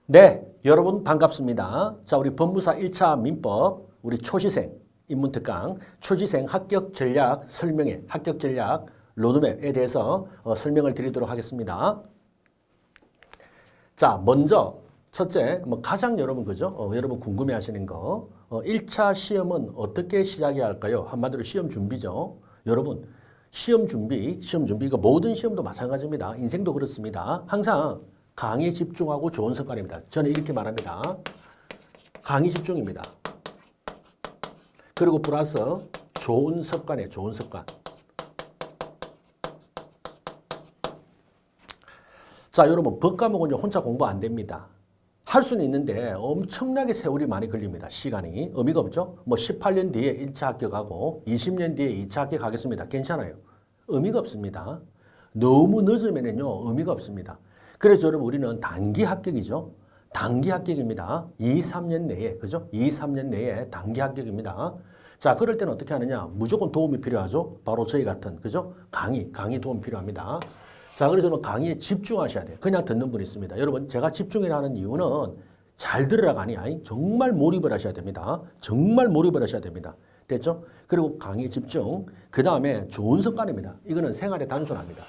네, 여러분 반갑습니다. 자, 우리 법무사 1차 민법, 우리 초시생 인문특강, 초시생 합격 전략 설명회, 합격 전략 로드맵에 대해서 설명을 드리도록 하겠습니다. 자, 먼저 첫째, 가장 여러분 그죠? 여러분 궁금해하시는 거, 1차 시험은 어떻게 시작해야 할까요? 한마디로 시험 준비죠. 여러분, 시험 준비 이거 모든 시험도 마찬가지입니다. 인생도 그렇습니다. 항상 강의에 집중하고 좋은 습관입니다. 저는 이렇게 말합니다. 강의 집중입니다. 그리고 플러스 좋은 습관이에요. 좋은 습관. 자, 여러분 법 과목은 혼자 공부 안 됩니다. 할 수는 있는데 엄청나게 세월이 많이 걸립니다. 시간이. 의미가 없죠? 18년 뒤에 1차 합격하고 20년 뒤에 2차 합격하겠습니다. 괜찮아요. 의미가 없습니다. 너무 늦으면요 의미가 없습니다. 그래서 여러분 우리는 단기 합격이죠. 단기 합격입니다. 2, 3년 내에, 그죠? 2, 3년 내에 단기 합격입니다. 자, 그럴 때는 어떻게 하느냐? 무조건 도움이 필요하죠. 바로 저희 같은, 그죠? 강의 도움 필요합니다. 자, 그래서 저는 강의에 집중하셔야 돼요. 그냥 듣는 분 있습니다. 여러분, 제가 집중이라 하는 이유는 잘 들으라가 아니야. 정말 몰입을 하셔야 됩니다. 정말 몰입을 하셔야 됩니다. 됐죠? 그리고 강의에 집중. 그 다음에 좋은 습관입니다. 이거는 생활의 단순합니다.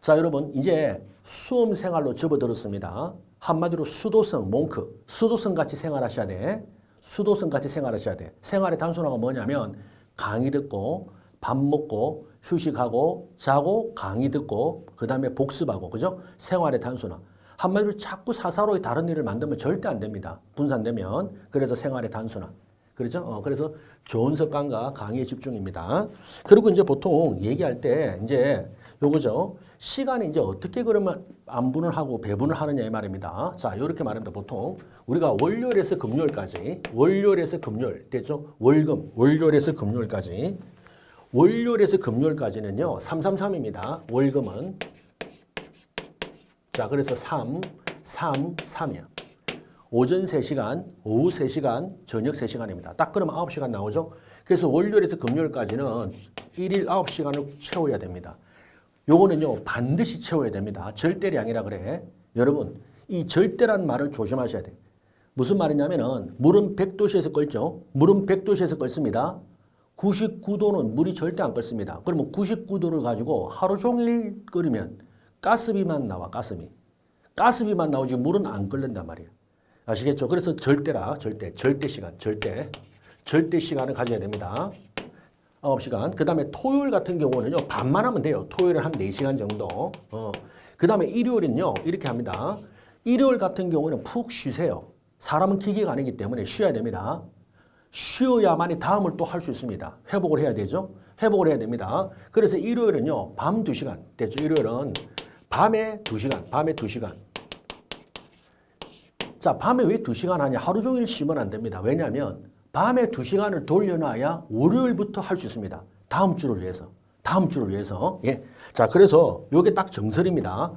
자, 여러분 이제 수험 생활로 접어들었습니다. 한마디로 수도성, 몽크, 수도성 같이 생활하셔야 돼. 수도성 같이 생활하셔야 돼. 생활의 단순화가 뭐냐면 강의 듣고 밥 먹고 휴식하고 자고 강의 듣고 그 다음에 복습하고 그죠? 생활의 단순화. 한마디로 자꾸 사사로이 다른 일을 만들면 절대 안 됩니다. 분산되면. 그래서 생활의 단순화. 그렇죠? 그래서 좋은 습관과 강의에 집중입니다. 그리고 이제 보통 얘기할 때 이제 요거죠. 시간이 이제 어떻게 그러면 안분을 하고 배분을 하느냐 이 말입니다. 자, 이렇게 말합니다. 보통 우리가 월요일에서 금요일까지, 월요일에서 금요일 됐죠? 월요일에서 금요일까지, 월요일에서 금요일까지는요 333입니다. 월금은 자, 그래서 3이야. 오전 3시간, 오후 3시간, 저녁 3시간입니다. 딱 그러면 9시간 나오죠? 그래서 월요일에서 금요일까지는 1일 9시간을 채워야 됩니다. 요거는요, 반드시 채워야 됩니다. 절대량이라 그래. 여러분, 이 절대란 말을 조심하셔야 돼. 무슨 말이냐면은, 물은 100도씨에서 끓죠? 물은 100도씨에서 끓습니다. 99도는 물이 절대 안 끓습니다. 그러면 99도를 가지고 하루 종일 끓이면 가스비만 나와, 가스비. 가스비만 나오지 물은 안 끓는단 말이에요. 아시겠죠? 그래서 절대라, 절대 시간, 절대 시간을 가져야 됩니다. 9시간. 그 다음에 토요일 같은 경우는요, 반만 하면 돼요. 토요일은 한 4시간 정도. 그 다음에 일요일은요, 이렇게 합니다. 일요일 같은 경우는 푹 쉬세요. 사람은 기계가 아니기 때문에 쉬어야 됩니다. 쉬어야만이 다음을 또 할 수 있습니다. 회복을 해야 되죠? 회복을 해야 됩니다. 그래서 일요일은요, 밤 2시간. 됐죠? 일요일은 밤에 2시간. 자, 밤에 왜 2시간 하냐? 하루 종일 쉬면 안 됩니다. 왜냐하면 밤에 2시간을 돌려놔야 월요일부터 할 수 있습니다. 다음 주를 위해서. 예. 자, 그래서 요게 딱 정설입니다.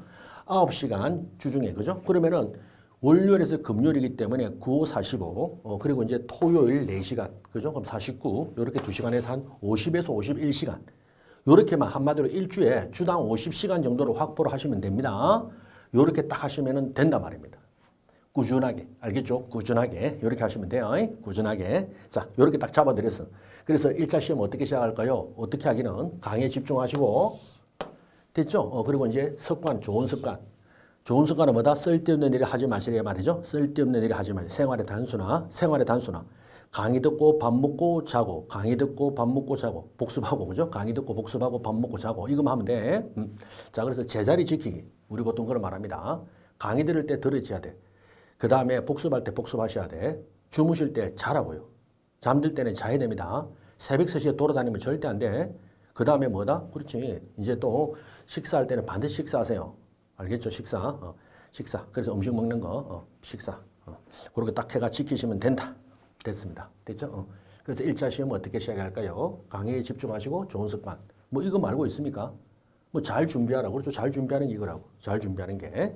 9시간 주중에, 그죠? 그러면은 월요일에서 금요일이기 때문에 9, 5, 45, 그리고 이제 토요일 4시간, 그죠? 그럼 49, 요렇게 2시간에서 한 50에서 51시간. 요렇게만 한마디로 일주에 주당 50시간 정도로 확보를 하시면 됩니다. 요렇게 딱 하시면 된단 말입니다. 꾸준하게, 알겠죠? 꾸준하게 이렇게 하시면 돼요. 꾸준하게. 자, 이렇게 딱 잡아드렸어. 그래서 1차 시험 어떻게 시작할까요? 어떻게 하기는 강의에 집중하시고 됐죠? 그리고 이제 습관, 좋은 습관. 좋은 습관은 뭐다? 쓸데없는 일을 하지 마시라 말이죠. 쓸데없는 일을 하지 마세요. 생활의 단순화. 강의 듣고 밥 먹고 자고, 강의 듣고 밥 먹고 자고, 복습하고, 그죠? 강의 듣고 복습하고 밥 먹고 자고, 이거만 하면 돼. 자, 그래서 제자리 지키기. 우리 보통 그런 말 합니다. 강의 들을 때 들으셔야 돼. 그 다음에 복습할 때 복습하셔야 돼. 주무실 때 자라고요. 잠들 때는 자야 됩니다. 새벽 3시에 돌아다니면 절대 안 돼. 그 다음에 뭐다? 그렇지. 이제 또 식사할 때는 반드시 식사하세요. 알겠죠? 식사. 그래서 음식 먹는 거, 식사. 그렇게 딱 제가 지키시면 된다. 됐습니다. 됐죠? 그래서 1차 시험 어떻게 시작할까요? 강의에 집중하시고 좋은 습관. 뭐 이거 말고 있습니까? 뭐 잘 준비하라고. 그렇죠? 잘 준비하는 게 이거라고. 잘 준비하는 게.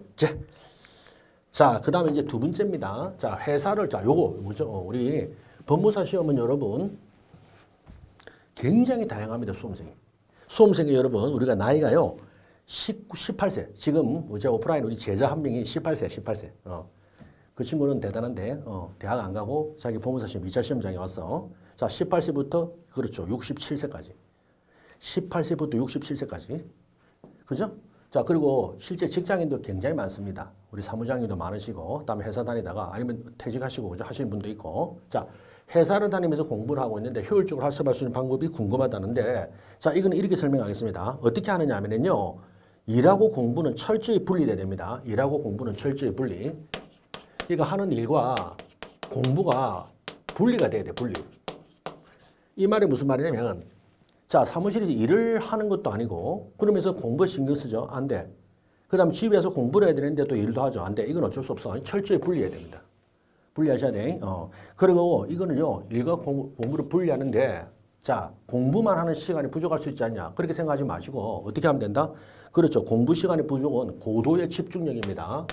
자, 그 다음에 이제 두 번째입니다. 자, 회사를, 자, 요거, 뭐죠? 우리 법무사 시험은 여러분 굉장히 다양합니다, 수험생이 여러분, 우리가 나이가요, 18세. 지금, 제가 오프라인 우리 제자 한 명이 18세. 그 친구는 대단한데 대학 안 가고 자기 보험사 시험 2차 시험장에 왔어. 자, 18세부터 그렇죠. 67세까지. 18세부터 67세까지. 그죠? 자, 그리고 실제 직장인도 굉장히 많습니다. 우리 사무장님도 많으시고, 그다음에 회사 다니다가 아니면 퇴직하시고 그죠? 하시는 분도 있고. 자, 회사를 다니면서 공부를 하고 있는데 효율적으로 학습할 수 있는 방법이 궁금하다는데, 자, 이거는 이렇게 설명하겠습니다. 어떻게 하느냐 하면요. 일하고 공부는 철저히 분리돼야 됩니다. 일하고 공부는 철저히 분리. 그러니까 하는 일과 공부가 분리가 돼야 돼, 분리. 이 말이 무슨 말이냐면, 자, 사무실에서 일을 하는 것도 아니고, 그러면서 공부에 신경 쓰죠? 안 돼. 그 다음 집에서 공부를 해야 되는데 또 일도 하죠? 안 돼. 이건 어쩔 수 없어. 철저히 분리해야 됩니다. 분리하셔야 돼. 그리고 이거는요, 일과 공부를 분리하는데, 자, 공부만 하는 시간이 부족할 수 있지 않냐. 그렇게 생각하지 마시고, 어떻게 하면 된다? 그렇죠. 공부 시간의 부족은 고도의 집중력입니다.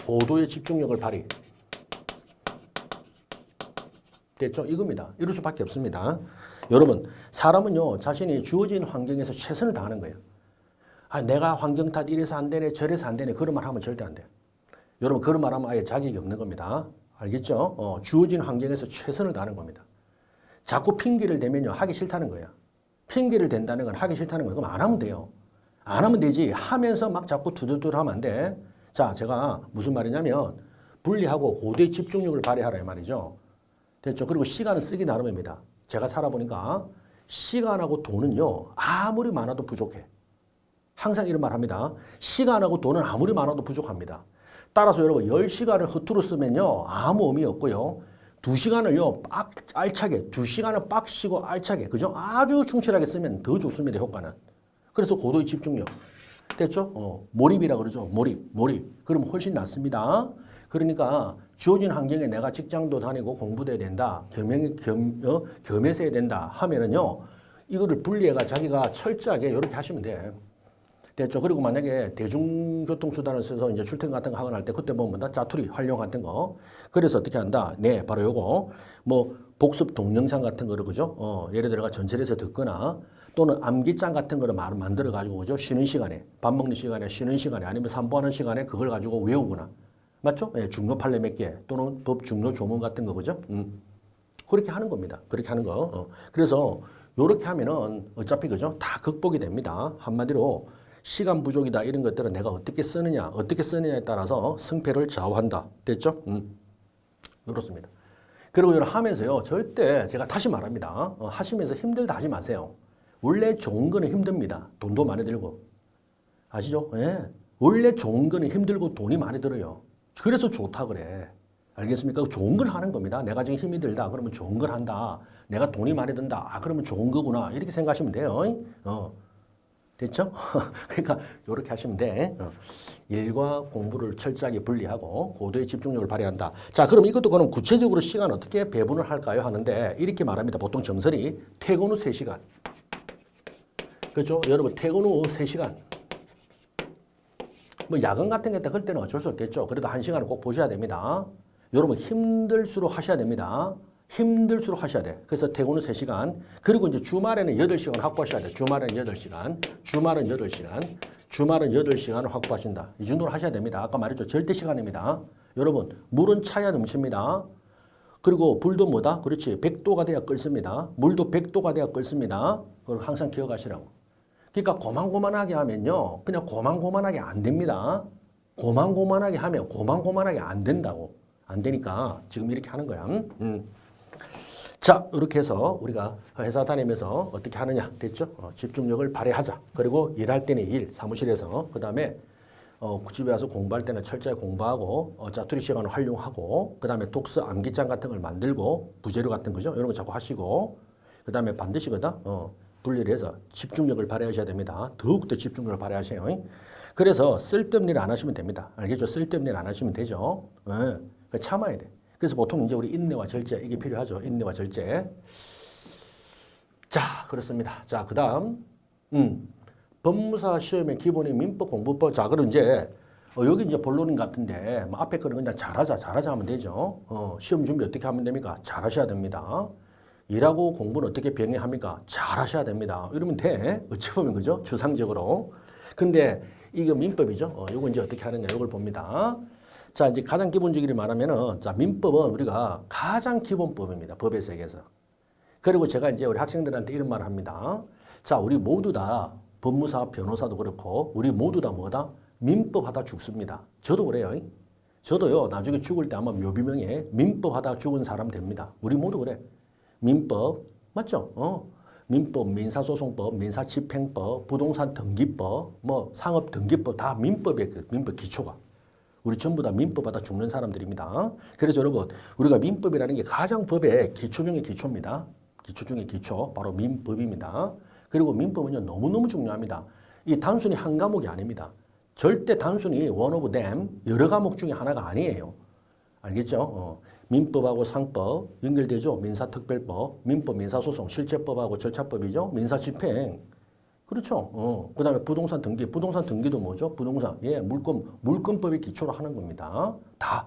고도의 집중력을 발휘. 됐죠? 이겁니다. 이럴 수밖에 없습니다. 여러분, 사람은요, 자신이 주어진 환경에서 최선을 다하는 거예요. 아, 내가 환경 탓 이래서 안 되네, 저래서 안 되네. 그런 말 하면 절대 안 돼. 여러분, 그런 말 하면 아예 자격이 없는 겁니다. 알겠죠? 주어진 환경에서 최선을 다하는 겁니다. 자꾸 핑계를 대면요, 하기 싫다는 거예요. 핑계를 댄다는 건 하기 싫다는 거예요. 그럼 안 하면 돼요. 안 하면 되지. 하면서 막 자꾸 두들두들 하면 안 돼. 자, 제가 무슨 말이냐면, 분리하고 고도의 집중력을 발휘하라 이 말이죠. 됐죠? 그리고 시간은 쓰기 나름입니다. 제가 살아보니까 시간하고 돈은요, 아무리 많아도 부족해. 항상 이런 말 합니다. 시간하고 돈은 아무리 많아도 부족합니다. 따라서 여러분 10시간을 허투루 쓰면요, 아무 의미 없고요. 2시간을요, 알차게, 2시간을 빡 쉬고 알차게, 그죠? 아주 충실하게 쓰면 더 좋습니다, 효과는. 그래서 고도의 집중력. 됐죠? 몰입이라 그러죠. 몰입. 그럼 훨씬 낫습니다. 그러니까 주어진 환경에 내가 직장도 다니고 공부도 해야 된다. 겸해서 해야 된다 하면은요. 이거를 분리해가 자기가 철저하게 이렇게 하시면 돼. 됐죠? 그리고 만약에 대중교통수단을 써서 이제 출퇴근 같은 거 하거나 할 때 그때 보면 다 짜투리, 활용 같은 거. 그래서 어떻게 한다? 네, 바로 요거. 뭐 복습 동영상 같은 거를 그죠? 예를 들어가 전철에서 듣거나 또는 암기장 같은 거를 만들어 가지고 그죠? 쉬는 시간에, 밥 먹는 시간에, 쉬는 시간에 아니면 산보하는 시간에 그걸 가지고 외우거나. 맞죠? 예, 중요 판례 몇 개 또는 법 중요 조문 같은 거 그죠? 그렇게 하는 겁니다. 그렇게 하는 거. 그래서 요렇게 하면은 어차피 그죠? 다 극복이 됩니다. 한마디로 시간 부족이다 이런 것들은 내가 어떻게 쓰느냐에 따라서 승패를 좌우한다. 됐죠? 이렇습니다. 그리고 이걸 하면서요, 절대 제가 다시 말합니다. 하시면서 힘들다 하지 마세요. 원래 좋은 거는 힘듭니다. 돈도 많이 들고. 아시죠? 예. 원래 좋은 거는 힘들고 돈이 많이 들어요. 그래서 좋다 그래. 알겠습니까? 좋은 걸 하는 겁니다. 내가 지금 힘이 들다. 그러면 좋은 걸 한다. 내가 돈이 많이 든다. 아, 그러면 좋은 거구나. 이렇게 생각하시면 돼요. 됐죠? 그러니까 이렇게 하시면 돼. 일과 공부를 철저하게 분리하고 고도의 집중력을 발휘한다. 자, 그럼 이것도 그럼 구체적으로 시간 어떻게 배분을 할까요? 하는데 이렇게 말합니다. 보통 정설이 퇴근 후 3시간. 그렇죠? 여러분 퇴근 후 3시간. 뭐 야근 같은 게 있다 그럴 때는 어쩔 수 없겠죠. 그래도 1시간을 꼭 보셔야 됩니다. 여러분 힘들수록 하셔야 됩니다. 힘들수록 하셔야 돼. 그래서 퇴근 후 3시간. 그리고 이제 주말에는 8시간 확보하셔야 돼. 주말은 8시간. 주말은 8시간. 주말은 8시간을 확보하신다. 이 정도로 하셔야 됩니다. 아까 말했죠. 절대 시간입니다. 여러분 물은 차야 넘칩니다. 그리고 불도 뭐다? 그렇지. 100도가 돼야 끓습니다. 물도 100도가 돼야 끓습니다. 그걸 항상 기억하시라고. 그러니까 고만고만하게 하면요. 그냥 고만고만하게 안 됩니다. 고만고만하게 하면 고만고만하게 안 된다고. 안 되니까 지금 이렇게 하는 거야. 자, 이렇게 해서 우리가 회사 다니면서 어떻게 하느냐. 됐죠? 집중력을 발휘하자. 그리고 일할 때는 일, 사무실에서. 그 다음에 집에 와서 공부할 때는 철저히 공부하고 짜투리 시간을 활용하고 그 다음에 독서 암기장 같은 걸 만들고 부재료 같은 거죠. 이런 거 자꾸 하시고 그 다음에 반드시 분리를 해서 집중력을 발휘하셔야 됩니다. 더욱더 집중력을 발휘하세요. 그래서 쓸데없는 일 안 하시면 됩니다. 알겠죠? 쓸데없는 일 안 하시면 되죠. 참아야 돼. 그래서 보통 이제 우리 인내와 절제 이게 필요하죠. 인내와 절제. 자, 그렇습니다. 자, 그다음 법무사 시험의 기본이 민법 공부법. 자, 그럼 이제 여기 이제 본론인 것 같은데 뭐 앞에 거는 그냥 잘하자 하면 되죠. 시험 준비 어떻게 하면 됩니까? 잘하셔야 됩니다. 일하고 공부는 어떻게 병행합니까? 잘하셔야 됩니다. 이러면 돼. 어찌 보면 그죠? 추상적으로. 근데 이거 민법이죠. 이거 이제 어떻게 하느냐 이걸 봅니다. 자, 이제 가장 기본적으로 말하면은, 자, 민법은 우리가 가장 기본법입니다. 법의 세계에서. 그리고 제가 이제 우리 학생들한테 이런 말을 합니다. 자, 우리 모두 다 법무사, 변호사도 그렇고, 우리 모두 다 뭐다? 민법 하다 죽습니다. 저도 그래요. 저도요, 나중에 죽을 때 아마 묘비명에 민법 하다 죽은 사람 됩니다. 우리 모두 그래. 민법, 맞죠? 민법, 민사소송법, 민사집행법, 부동산 등기법, 뭐 상업 등기법 다 민법의 민법 기초가. 우리 전부 다 민법 하다 죽는 사람들입니다. 그래서 여러분, 우리가 민법이라는 게 가장 법의 기초 중의 기초입니다. 기초 중의 기초, 바로 민법입니다. 그리고 민법은요, 너무너무 중요합니다. 이 단순히 한 과목이 아닙니다. 절대 단순히 one of them, 여러 과목 중에 하나가 아니에요. 알겠죠? 민법하고 상법 연결되죠? 민사특별법, 민법, 민사소송, 실제법하고 절차법이죠? 민사집행. 그렇죠? 그 다음에 부동산 등기, 부동산 등기도 뭐죠? 부동산, 예, 물권법의 기초로 하는 겁니다. 다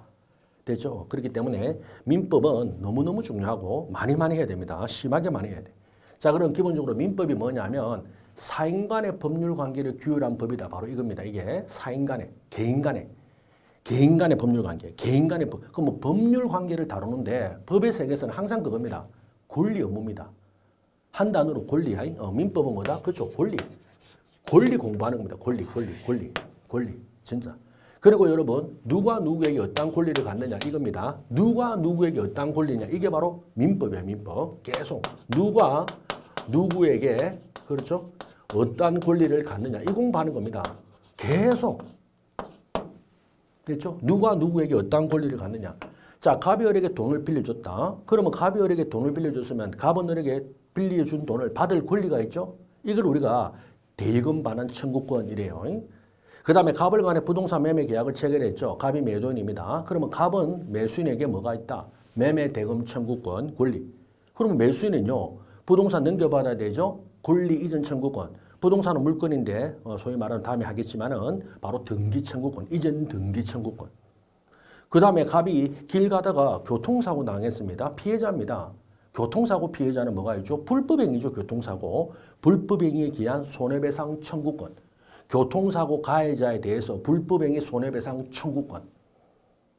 되죠? 그렇기 때문에 민법은 너무너무 중요하고 많이 해야 됩니다. 심하게 많이 해야 돼. 자, 그럼 기본적으로 민법이 뭐냐면 사인 간의 법률 관계를 규율한 법이다. 바로 이겁니다. 이게 사인 간의, 개인 간의 법률 관계, 개인 간의 법. 그럼 뭐 법률 관계를 다루는데 법의 세계에서는 항상 그겁니다. 권리 의무입니다. 한 단어로 권리. 민법은 뭐다? 그렇죠. 권리 공부하는 겁니다. 권리. 진짜. 그리고 여러분, 누가 누구에게 어떤 권리를 갖느냐 이겁니다. 누가 누구에게 어떤 권리냐 이게 바로 민법이에요. 민법. 계속 누가 누구에게 그렇죠? 어떤 권리를 갖느냐 이 공부하는 겁니다. 계속. 됐죠? 누가 누구에게 어떤 권리를 갖느냐. 자, 갑이 을에게 돈을 빌려줬다. 그러면 갑이 을에게 돈을 빌려줬으면 갑은 을에게 빌려준 돈을 받을 권리가 있죠? 이걸 우리가 대금 반환 청구권이래요. 그 다음에 갑을 간에 부동산 매매 계약을 체결했죠. 갑이 매도인입니다. 그러면 갑은 매수인에게 뭐가 있다? 매매 대금 청구권 권리. 그러면 매수인은요. 부동산 넘겨받아야 되죠. 권리 이전 청구권. 부동산은 물건인데 소위 말하는 다음에 하겠지만은 바로 등기 청구권, 이전 등기 청구권. 그 다음에 갑이 길 가다가 교통사고 당했습니다. 피해자입니다. 교통사고 피해자는 뭐가 있죠? 불법행위죠. 교통사고. 불법행위에 기한 손해배상 청구권. 교통사고 가해자에 대해서 불법행위 손해배상 청구권.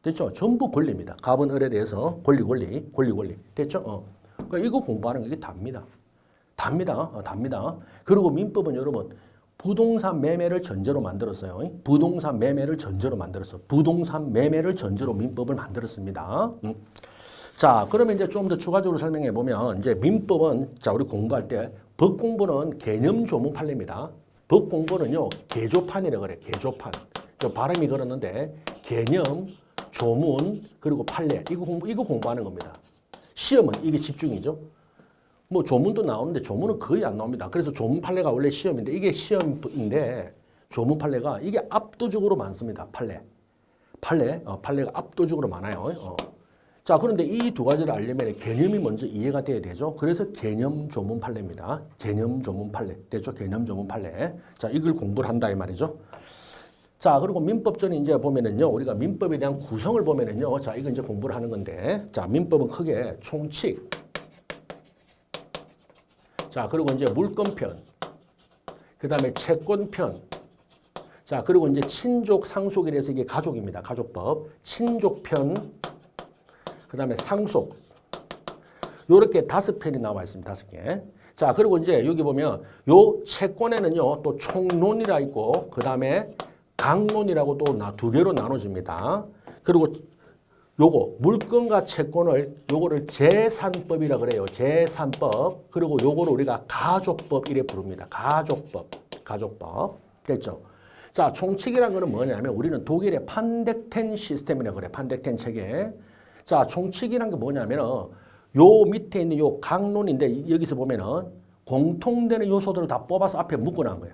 됐죠? 전부 권리입니다. 갑은 을에 대해서 권리. 됐죠? 그러니까 이거 공부하는 게 답니다. 답니다. 그리고 민법은 여러분 부동산 매매를 전제로 만들었어요. 부동산 매매를 전제로 민법을 만들었습니다. 자, 그러면 이제 좀 더 추가적으로 설명해 보면 이제 민법은 자, 우리 공부할 때 법 공부는 개념 조문 판례입니다. 법 공부는요, 개조판이라고 그래. 개조판. 좀 발음이 그렇는데 개념, 조문, 그리고 판례 이거 공부하는 겁니다. 시험은 이게 집중이죠. 뭐 조문도 나오는데 조문은 거의 안 나옵니다. 그래서 조문 판례가 원래 시험인데 이게 시험인데 조문 판례가 이게 압도적으로 많습니다. 판례가 압도적으로 많아요. 자, 그런데 이 두 가지를 알려면 개념이 먼저 이해가 돼야 되죠. 그래서 개념 조문 판례입니다. 개념 조문 판례. 됐죠? 개념 조문 판례. 자, 이걸 공부를 한다 이 말이죠. 자, 그리고 민법전에 이제 보면은요, 우리가 민법에 대한 구성을 보면은요, 자, 이거 이제 공부를 하는 건데, 자, 민법은 크게 총칙. 자, 그리고 이제 물권편, 그 다음에 채권편, 자, 그리고 이제 친족, 상속이라서 이게 가족입니다. 가족법, 친족편, 그 다음에 상속, 요렇게 5편이 나와 있습니다. 5개. 자, 그리고 이제 여기 보면 요 채권에는요, 또 총론이라 있고, 그 다음에 강론이라고 또 2개로 나눠집니다. 그리고 요거 물건과 채권을 요거를 재산법이라 그래요. 재산법. 그리고 요거를 우리가 가족법 이래 부릅니다. 가족법. 됐죠? 자, 총칙이란 거는 뭐냐면 우리는 독일의 판덱텐 시스템이라고 그래. 판덱텐 체계. 자, 총칙이란 게 뭐냐면은 요 밑에 있는 요 강론인데 여기서 보면은 공통되는 요소들을 다 뽑아서 앞에 묶어놓은 거야.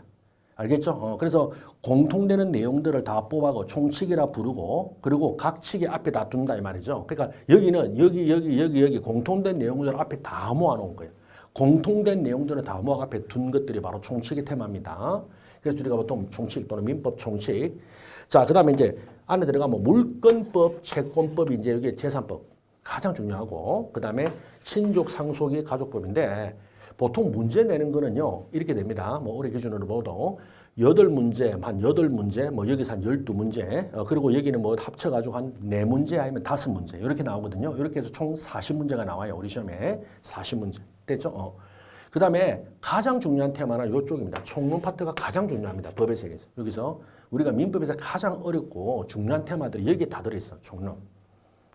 알겠죠? 그래서 공통되는 내용들을 다 뽑아고 총칙이라 부르고 그리고 각 칙의 앞에 다 둔다 이 말이죠. 그러니까 여기는 여기 공통된 내용들을 앞에 다 모아놓은 거예요. 공통된 내용들을 다 모아 앞에 둔 것들이 바로 총칙의 테마입니다. 그래서 우리가 보통 총칙 또는 민법 총칙. 자, 그 다음에 이제 안에 들어가면 물권법, 채권법이 이제 여기 재산법 가장 중요하고 그 다음에 친족 상속이 가족법인데 보통 문제 내는 거는요, 이렇게 됩니다. 뭐 올해 기준으로 봐도 8문제, 한 8문제, 뭐 여기서 한 12문제, 그리고 여기는 뭐 합쳐가지고 한 4문제 아니면 5문제, 이렇게 나오거든요. 이렇게 해서 총 40문제가 나와요. 우리 시험에. 40문제. 됐죠? 그 다음에 가장 중요한 테마는 이쪽입니다. 총론 파트가 가장 중요합니다. 법의 세계에서. 여기서 우리가 민법에서 가장 어렵고 중요한 테마들이 여기에 다 들어있어. 총론.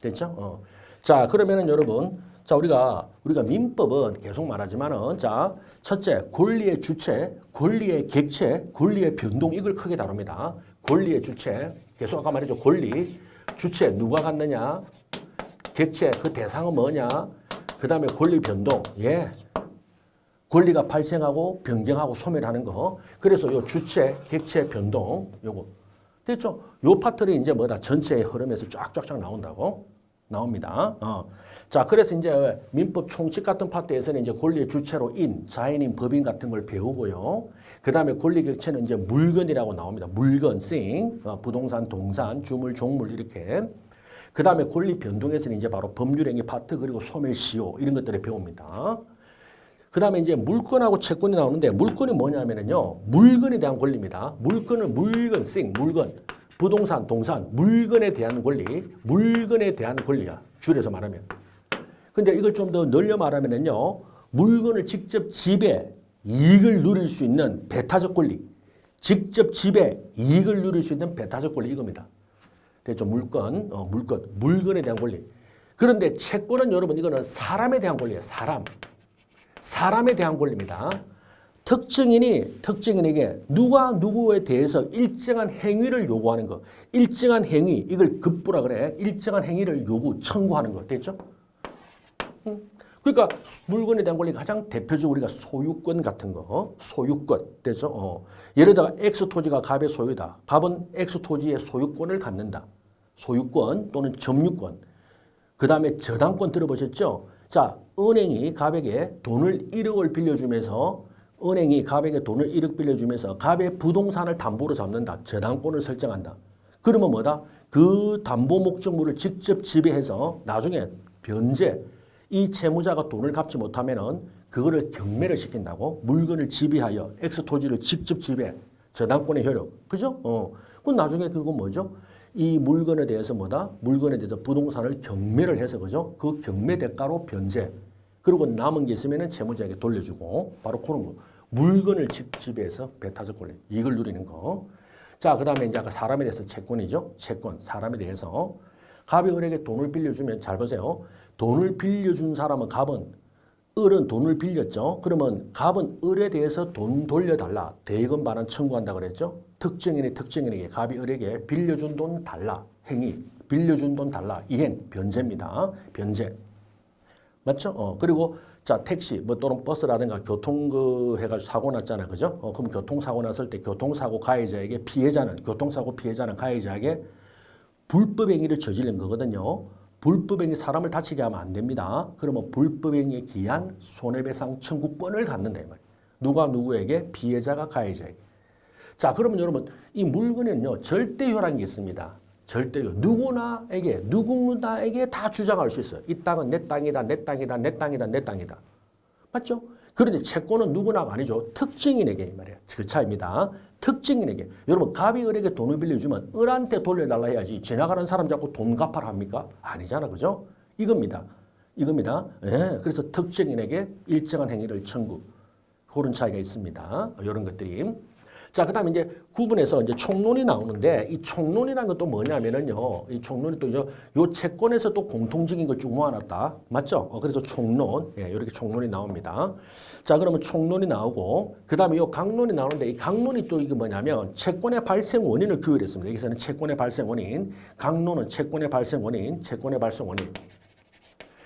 됐죠? 자, 그러면은 여러분, 자, 우리가 민법은 계속 말하지만은, 자, 첫째, 권리의 주체, 권리의 객체, 권리의 변동, 이걸 크게 다룹니다. 권리의 주체, 계속 아까 말했죠. 권리, 주체, 누가 갖느냐, 객체, 그 대상은 뭐냐, 그 다음에 권리 변동, 예. 권리가 발생하고 변경하고 소멸하는 거. 그래서 요 주체, 객체, 변동, 요거. 됐죠? 요 파트를 이제 뭐다? 전체의 흐름에서 쫙쫙쫙 나옵니다. 자, 그래서 이제 민법 총칙 같은 파트에서는 이제 권리의 주체로 자연인, 법인 같은 걸 배우고요. 그 다음에 권리 객체는 이제 물건이라고 나옵니다. 물건, thing, 부동산, 동산, 주물, 종물 이렇게. 그 다음에 권리 변동에서는 이제 바로 법률행위 파트 그리고 소멸, 시효 이런 것들을 배웁니다. 그 다음에 이제 물건하고 채권이 나오는데 물건이 뭐냐면요. 물건에 대한 권리입니다. 물건은 물건, thing, 물건. 부동산, 동산, 물건에 대한 권리, 물건에 대한 권리야. 줄여서 말하면. 근데 이걸 좀 더 늘려 말하면요. 물건을 직접 지배, 이익을 누릴 수 있는 배타적 권리. 직접 지배, 이익을 누릴 수 있는 배타적 권리 이겁니다. 됐죠? 물건, 물건에 대한 권리. 그런데 채권은 여러분 이거는 사람에 대한 권리예요. 사람에 대한 권리입니다. 특정인에게 누가 누구에 대해서 일정한 행위를 요구하는 거. 일정한 행위, 이걸 급부라 그래. 일정한 행위를 청구하는 거. 됐죠? 그러니까 물건에 대한 권리 가장 대표적으로 우리가 소유권 같은 거. 소유권. 됐죠? 예를 들어 X토지가 갑의 소유다. 갑은 X토지의 소유권을 갖는다. 소유권 또는 점유권. 그 다음에 저당권 들어보셨죠? 자, 은행이 갑에게 돈을 1억을 빌려주면서 갑의 부동산을 담보로 잡는다. 저당권을 설정한다. 그러면 뭐다? 그 담보 목적물을 직접 지배해서 나중에 변제, 이 채무자가 돈을 갚지 못하면은 그거를 경매를 시킨다고. 물건을 지배하여 X토지를 직접 지배, 저당권의 효력. 그죠? 그럼 나중에 그건 뭐죠? 이 물건에 대해서 물건에 대해서 부동산을 경매를 해서, 그죠? 그 경매 대가로 변제. 그리고 남은 게 있으면은 채무자에게 돌려주고. 바로 그런 거. 물건을 지배해서 배타적 권리. 이익을 누리는 거. 자, 그 다음에 이제 아까 사람에 대해서 채권이죠. 채권. 사람에 대해서. 갑이 을에게 돈을 빌려주면, 잘 보세요. 돈을 빌려준 사람은 을은 돈을 빌렸죠. 그러면 갑은 을에 대해서 돈 돌려달라. 대금 반환 청구한다 그랬죠. 특정인에게 갑이 을에게 빌려준 돈 달라. 행위. 빌려준 돈 달라. 이행. 변제입니다. 변제. 맞죠? 그리고 자, 택시 또는 버스라든가 해가지고 사고 났잖아. 그죠? 그럼 교통사고 났을 때 교통사고 피해자는 가해자에게 불법행위를 저지른 거거든요. 불법행위 사람을 다치게 하면 안 됩니다. 그러면 불법행위에 기한 손해배상 청구권을 갖는다. 이 말이에요. 누가 누구에게? 피해자가 가해자에게. 자, 그러면 여러분 이 물건에는요. 절대효라는 게 있습니다. 절대요. 누구나에게 다 주장할 수 있어요. 이 땅은 내 땅이다. 맞죠? 그런데 채권은 누구나가 아니죠. 특정인에게 이 말이에요. 그 차이입니다. 특정인에게. 여러분 갑이 을에게 돈을 빌려주면 을한테 돌려달라 해야지 지나가는 사람 자꾸 돈 갚아라 합니까? 아니잖아. 그죠? 이겁니다. 예, 그래서 특정인에게 일정한 행위를 청구. 그런 차이가 있습니다. 이런 것들이. 자, 그 다음에 이제 구분해서 이제 총론이 나오는데 이 총론이라는 것도 뭐냐면은요. 이 총론이 또 요 채권에서 또 공통적인 걸 쭉 모아놨다. 맞죠? 그래서 총론. 예, 이렇게 총론이 나옵니다. 자, 그러면 총론이 나오고 그 다음에 요 강론이 나오는데 이 강론이 또 이게 뭐냐면 채권의 발생 원인을 규율했습니다. 여기서는 채권의 발생 원인. 강론은 채권의 발생 원인.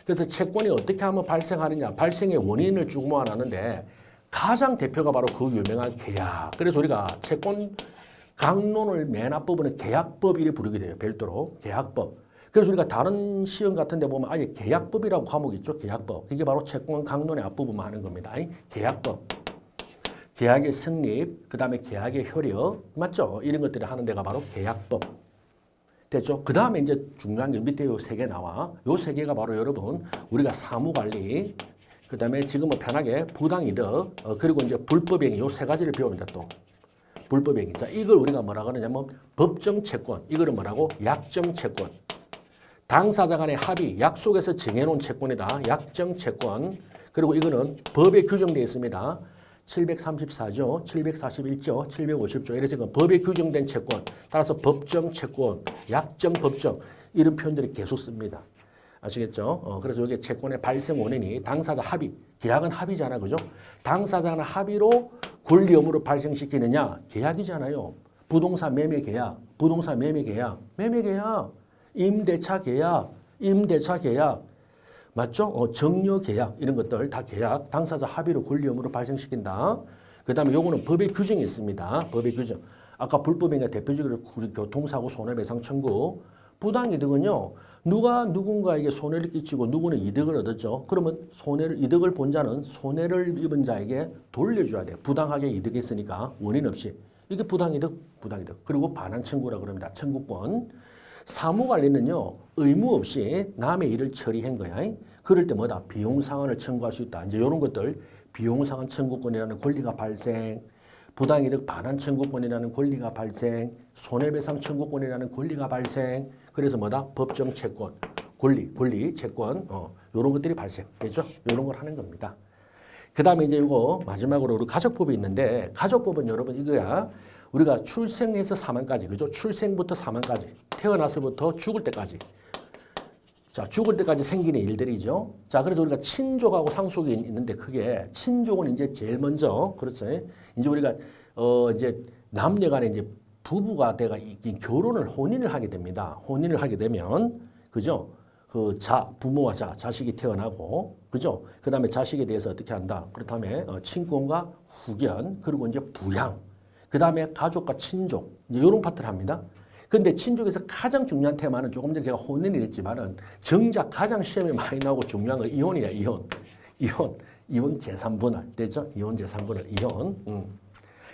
그래서 채권이 어떻게 하면 발생하느냐. 발생의 원인을 쭉 모아놨는데 가장 대표가 바로 그 유명한 계약. 그래서 우리가 채권 강론을 맨 앞부분에 계약법 이렇게 부르게 돼요. 별도로 계약법. 그래서 우리가 다른 시험 같은 데 보면 아예 계약법이라고 과목이 있죠. 계약법. 이게 바로 채권 강론의 앞부분만 하는 겁니다. 계약법. 계약의 성립, 그 다음에 계약의 효력. 맞죠? 이런 것들을 하는 데가 바로 계약법. 됐죠? 그 다음에 이제 중요한 게 밑에 요 세 개 나와. 요 세 개가 바로 여러분 우리가 사무관리, 그 다음에 지금은 편하게 부당이득, 그리고 이제 불법행위 요 세 가지를 배웁니다. 또 불법행위. 자, 이걸 우리가 뭐라 그러냐면 법정 채권. 이거는 뭐라고? 약정 채권. 당사자 간의 합의, 약속에서 정해놓은 채권이다. 약정 채권. 그리고 이거는 법에 규정되어 있습니다. 734조, 741조, 750조 이래서 이건 법에 규정된 채권. 따라서 법정 채권, 약정 법정 이런 표현들이 계속 씁니다. 아시겠죠? 그래서 이게 채권의 발생 원인이 당사자 합의, 계약은 합의잖아, 그죠? 당사자 간의 합의로 권리 의무를 발생시키느냐? 계약이잖아요. 부동산 매매 계약, 부동산 매매 계약, 매매 계약, 임대차 계약, 임대차 계약, 맞죠? 정려 계약 이런 것들 다 계약, 당사자 합의로 권리 의무를 발생시킨다. 그 다음에 요거는 법의 규정이 있습니다. 법의 규정. 아까 불법행위가 대표적으로 교통사고 손해배상 청구. 부당이득은요. 누가 누군가에게 손해를 끼치고 누구는 이득을 얻었죠. 그러면 이득을 본 자는 손해를 입은 자에게 돌려줘야 돼요. 부당하게 이득했으니까 원인 없이. 이게 부당이득, 부당이득. 그리고 반환 청구라 그럽니다. 청구권. 사무관리는요. 의무 없이 남의 일을 처리한 거야. 그럴 때 뭐다? 비용상환을 청구할 수 있다. 이제 이런 것들 비용상환 청구권이라는 권리가 발생, 부당이득 반환 청구권이라는 권리가 발생, 손해배상 청구권이라는 권리가 발생. 그래서 뭐다? 법정 채권, 권리, 채권, 이런 것들이 발생되죠. 이런 걸 하는 겁니다. 그 다음에 이제 이거 마지막으로 우리 가족법이 있는데 가족법은 여러분 이거야. 우리가 출생해서 사망까지, 그죠? 출생부터 사망까지, 태어나서부터 죽을 때까지. 자, 죽을 때까지 생기는 일들이죠. 자, 그래서 우리가 친족하고 상속이 있는데 크게 친족은 이제 제일 먼저, 그렇죠? 이제 우리가 이제 남녀간에 이제 부부가 돼가 결혼을 혼인을 하게 됩니다. 혼인을 하게 되면, 그죠? 그 부모와 자식이 태어나고, 그죠? 그 다음에 자식에 대해서 어떻게 한다? 그렇다면 친권과 후견, 그리고 이제 부양. 그 다음에 가족과 친족, 이런 파트를 합니다. 근데 친족에서 가장 중요한 테마는 조금 전에 제가 혼인을 했지만은 정작 가장 시험에 많이 나오고 중요한 건 이혼이야, 이혼 재산분할. 되죠? 이혼 재산분할, 이혼.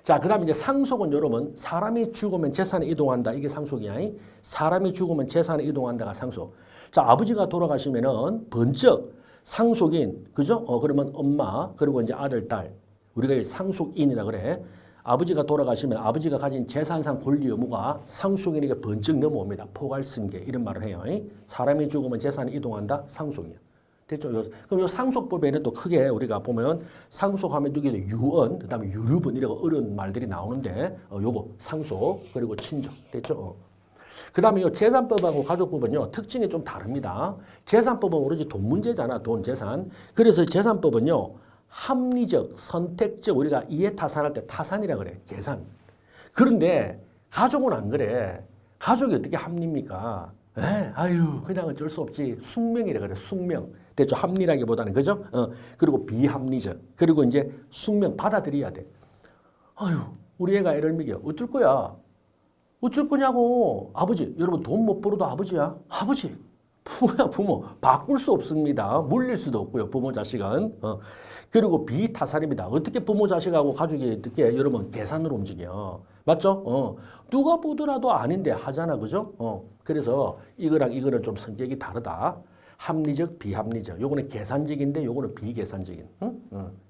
자, 그 다음에 이제 상속은 여러분, 사람이 죽으면 재산이 이동한다. 이게 상속이야. 사람이 죽으면 재산이 이동한다가 상속. 자, 아버지가 돌아가시면은 번쩍 상속인, 그죠? 그러면 엄마, 그리고 이제 아들, 딸. 우리가 상속인이라 그래. 아버지가 돌아가시면 아버지가 가진 재산상 권리 의무가 상속인에게 번쩍 넘어옵니다. 포괄승계 이런 말을 해요. 사람이 죽으면 재산이 이동한다. 상속이야. 됐죠? 그럼 요 상속법에는 또 크게 우리가 보면 상속하면 여기 유언, 그다음에 유류분 이런 어려운 말들이 나오는데 요거 상속 그리고 친족. 됐죠? 그다음에 요 재산법하고 가족법은요 특징이 좀 다릅니다. 재산법은 오로지 돈 문제잖아. 돈 재산. 그래서 재산법은요. 합리적, 선택적 우리가 이해타산할 때 타산이라 그래. 계산. 그런데 가족은 안 그래. 가족이 어떻게 합리입니까? 아유 그냥 어쩔 수 없지. 숙명이라 그래. 숙명. 됐죠? 합리라기보다는 그죠? 그리고 비합리적. 그리고 이제 숙명 받아들여야 돼. 아유 우리 애가 애를 먹여. 어쩔 거야? 어쩔 거냐고. 아버지. 여러분 돈 못 벌어도 아버지야. 아버지. 부모야 부모. 바꿀 수 없습니다. 물릴 수도 없고요. 부모 자식은. 그리고 비타산입니다. 어떻게 부모 자식하고 가족이 어떻게 여러분 계산으로 움직여. 맞죠? 누가 보더라도 아닌데 하잖아. 그죠? 그래서 이거랑 이거는 좀 성격이 다르다. 합리적, 비합리적. 요거는 계산적인데 요거는 비계산적인.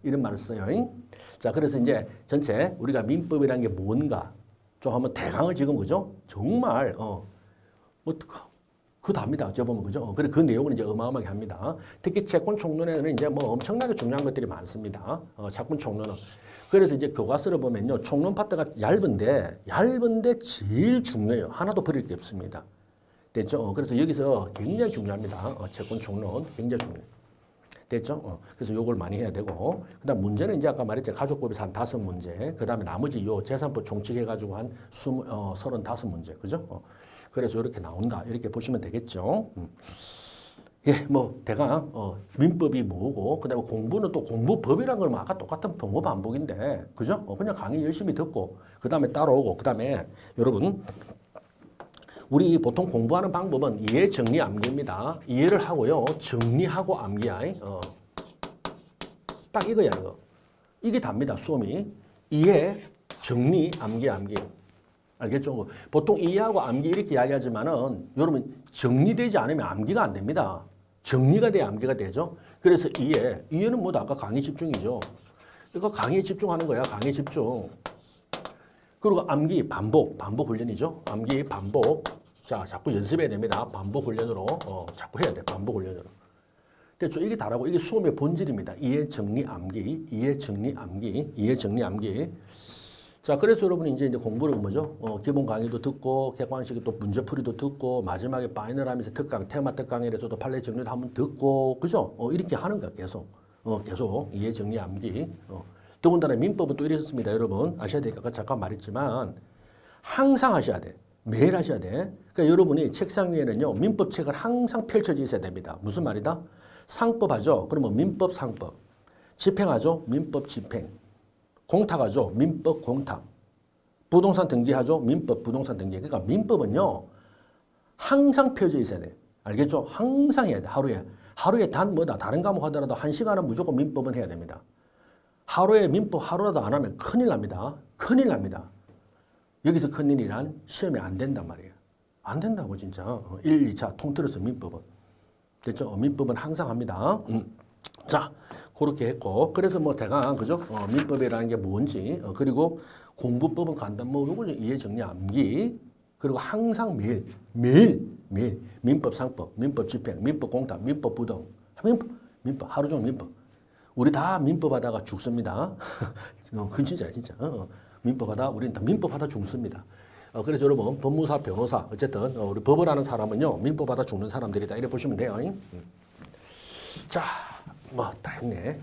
이런 말을 써요. 자, 그래서 이제 전체 우리가 민법이라는 게 뭔가 좀 한번 대강을 지금 그죠? 정말 그거 답니다. 어쩌보면 그죠? 그래 그 내용은 이제 어마어마하게 합니다. 특히 채권 총론에는 이제 뭐 엄청나게 중요한 것들이 많습니다. 채권 총론은. 그래서 이제 교과서를 보면요, 총론 파트가 얇은데 제일 중요해요. 하나도 버릴 게 없습니다. 됐죠? 그래서 여기서 굉장히 중요합니다. 채권 총론 굉장히 중요해요. 됐죠? 그래서 요걸 많이 해야 되고, 그다음 문제는 이제 아까 말했죠. 가족법에서 한 5문제, 그다음에 나머지 요 재산법 총칙해가지고 한 35문제, 그죠? 그래서 이렇게 나온다. 이렇게 보시면 되겠죠. 예, 뭐 대강 민법이 뭐고, 그다음에 공부는 또 공부법이란 건 아까 똑같은 범법 반복인데, 그죠? 그냥 강의 열심히 듣고, 그다음에 따라오고, 그다음에 여러분. 우리 보통 공부하는 방법은 이해, 정리, 암기입니다. 이해를 하고요. 정리하고 암기야. 딱 이거야, 이거. 이게 답니다, 수험이. 이해, 정리, 암기. 알겠죠? 보통 이해하고 암기 이렇게 이야기하지만은 여러분 정리되지 않으면 암기가 안 됩니다. 정리가 돼야 암기가 되죠. 그래서 이해는 뭐다? 아까 강의 집중이죠. 이거 강의에 집중하는 거야. 강의 집중. 그리고 암기 반복 훈련이죠. 암기 반복. 자, 자꾸 연습해야 됩니다. 반복 훈련으로 자꾸 해야 돼. 반복 훈련으로. 됐죠? 이게 다라고. 이게 수험의 본질입니다. 이해, 정리, 암기. 이해, 정리, 암기. 이해, 정리, 암기. 자, 그래서 여러분이 이제 공부를 뭐죠? 기본 강의도 듣고, 객관식이 또 문제풀이도 듣고, 마지막에 파이널 하면서 특강, 테마 특강이라서도 판례 정리도 한번 듣고, 그죠? 이렇게 하는 거야, 계속. 계속. 이해, 정리, 암기. 더군다나 민법은 또 이랬습니다, 여러분. 아셔야 되니까 아까 잠깐 말했지만, 항상 하셔야 돼. 매일 하셔야 돼. 그러니까 여러분이 책상 위에는요, 민법책을 항상 펼쳐져 있어야 됩니다. 무슨 말이다? 상법 하죠? 그러면 민법, 상법. 집행하죠? 민법, 집행. 공탁하죠? 민법, 공탁. 부동산 등기하죠? 민법, 부동산 등기. 그러니까 민법은요, 항상 펴져 있어야 돼. 알겠죠? 항상 해야 돼. 하루에 단 뭐다. 다른 과목 하더라도 1시간은 무조건 민법은 해야 됩니다. 하루에 민법 하루라도 안 하면 큰일 납니다. 큰일 납니다. 여기서 큰일이란 시험이 안 된단 말이에요. 안 된다고 진짜. 1, 2차 통틀어서 민법은. 됐죠? 민법은 항상 합니다. 자, 그렇게 했고, 그래서 뭐 대강, 그죠? 민법이라는 게 뭔지, 그리고 공부법은 간단, 뭐, 요거 이해, 정리, 암기, 그리고 항상 매일, 민법, 상법, 민법, 집행, 민법, 공탁, 민법, 부등, 민법, 하루 종일 민법. 우리 다 민법 하다가 죽습니다. 그건 진짜야, 진짜. 민법 하다, 우리는 다 민법 하다 죽습니다. 그래서 여러분, 법무사, 변호사, 어쨌든, 우리 법을 하는 사람은요, 민법 하다 죽는 사람들이다. 이래 보시면 돼요. 자, 뭐 다 했네.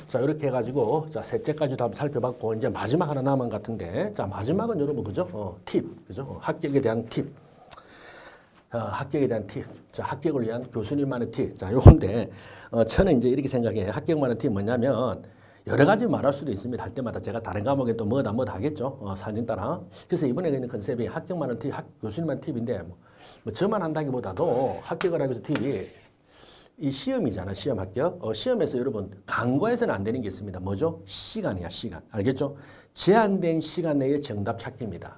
자, 이렇게 해가지고 자, 셋째까지도 한번 살펴봤고 이제 마지막 하나 남은 것 같은데, 자, 마지막은 여러분 그죠? 팁, 그죠? 합격에 대한 팁. 합격에 대한 팁. 자, 합격을 위한 교수님만의 팁. 자, 요건데 저는 이제 이렇게 생각해요. 합격만의 팁 뭐냐면 여러 가지 말할 수도 있습니다. 할 때마다 제가 다른 과목에 또 뭐다 하겠죠. 사진 따라. 그래서 이번에 있는 컨셉이 합격만의 팁, 교수님만의 팁인데 뭐 저만 한다기보다도 합격을 하기 위해서 팁이 이 시험이잖아, 시험 합격. 시험에서 여러분, 간과해서는 안 되는 게 있습니다. 뭐죠? 시간이야, 시간. 알겠죠? 제한된 시간 내에 정답 찾기입니다.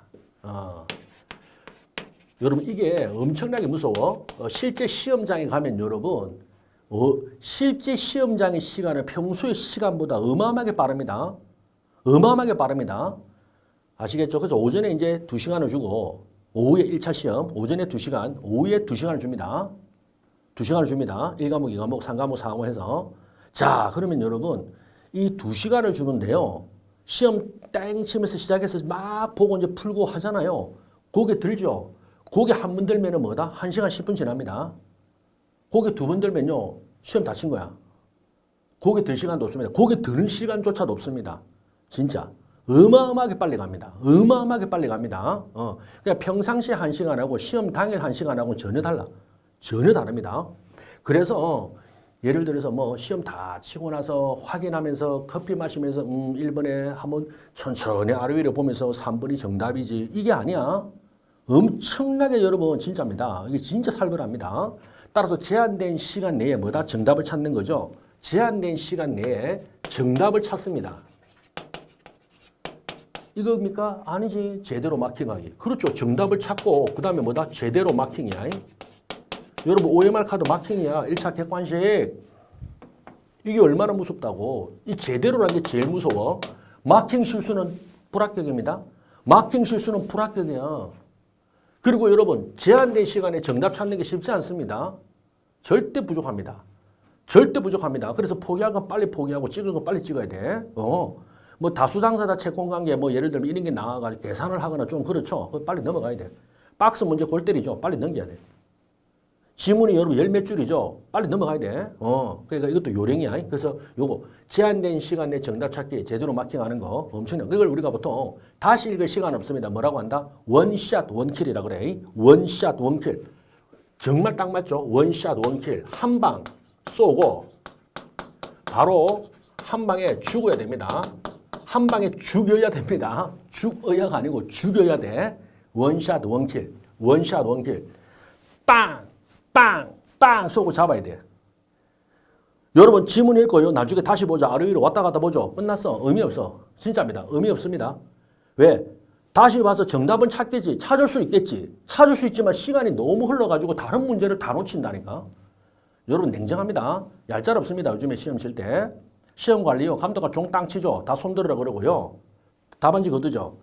여러분, 이게 엄청나게 무서워. 실제 시험장에 가면 여러분, 실제 시험장의 시간은 평소의 시간보다 어마어마하게 빠릅니다. 어마어마하게 빠릅니다. 아시겠죠? 그래서 오전에 이제 2시간을 주고, 오후에 1차 시험, 오전에 2시간, 오후에 2시간을 줍니다. 2시간을 줍니다. 1과목, 2과목, 3과목, 4과목 해서. 자, 그러면 여러분, 이 2시간을 주는데요. 시험 땡 치면서 시작해서 막 보고 이제 풀고 하잖아요. 고개 들죠? 고개 한 번 들면은 뭐다? 1시간 10분 지납니다. 고개 두 번 들면요. 시험 다 친 거야. 고개 들 시간도 없습니다. 고개 드는 시간조차도 없습니다. 진짜. 어마어마하게 빨리 갑니다. 어마어마하게 빨리 갑니다. 그러니까 평상시에 1시간하고 시험 당일 1시간하고는 전혀 달라. 전혀 다릅니다. 그래서 예를 들어서 뭐 시험 다 치고 나서 확인하면서 커피 마시면서 1번에 한번 천천히 아래 위를 보면서 3번이 정답이지. 이게 아니야. 엄청나게 여러분 진짜입니다. 이게 진짜 살벌합니다. 따라서 제한된 시간 내에 뭐다? 정답을 찾는 거죠. 제한된 시간 내에 정답을 찾습니다. 이겁니까? 아니지. 제대로 마킹하기. 그렇죠. 정답을 찾고 그 다음에 뭐다? 제대로 마킹이야. 여러분 OMR 카드 마킹이야. 1차 객관식. 이게 얼마나 무섭다고. 이 제대로라는 게 제일 무서워. 마킹 실수는 불합격입니다. 마킹 실수는 불합격이야. 그리고 여러분 제한된 시간에 정답 찾는 게 쉽지 않습니다. 절대 부족합니다. 절대 부족합니다. 그래서 포기할 건 빨리 포기하고 찍을 건 빨리 찍어야 돼. 뭐 다수당사자 채권관계 뭐 예를 들면 이런 게 나와가지고 계산을 하거나 좀 그렇죠. 빨리 넘어가야 돼. 박스 문제 골 때리죠. 빨리 넘겨야 돼. 지문이 여러분 열 몇 줄이죠. 빨리 넘어가야 돼. 그러니까 이것도 요령이야. 그래서 요거 제한된 시간 내 정답 찾기 제대로 마킹하는 거 엄청나. 그걸 우리가 보통 다시 읽을 시간 없습니다. 뭐라고 한다? 원샷 원킬이라 그래. 원샷 원킬. 정말 딱 맞죠? 원샷 원킬. 한 방 쏘고 바로 한 방에 죽어야 됩니다. 한 방에 죽여야 됩니다. 죽어야가 아니고 죽여야 돼. 원샷 원킬. 원샷 원킬. 빵! 빵! 빵! 쏘고 잡아야 돼. 여러분 지문 읽고요. 나중에 다시 보자. 아래 위로 왔다 갔다 보죠. 끝났어. 의미 없어. 진짜입니다. 의미 없습니다. 왜? 다시 봐서 정답은 찾겠지. 찾을 수 있겠지. 찾을 수 있지만 시간이 너무 흘러가지고 다른 문제를 다 놓친다니까. 여러분 냉정합니다. 얄짤 없습니다. 요즘에 시험 칠 때. 시험 관리요. 감독가 종 땅 치죠. 다 손들으라 그러고요. 답안지 거두죠.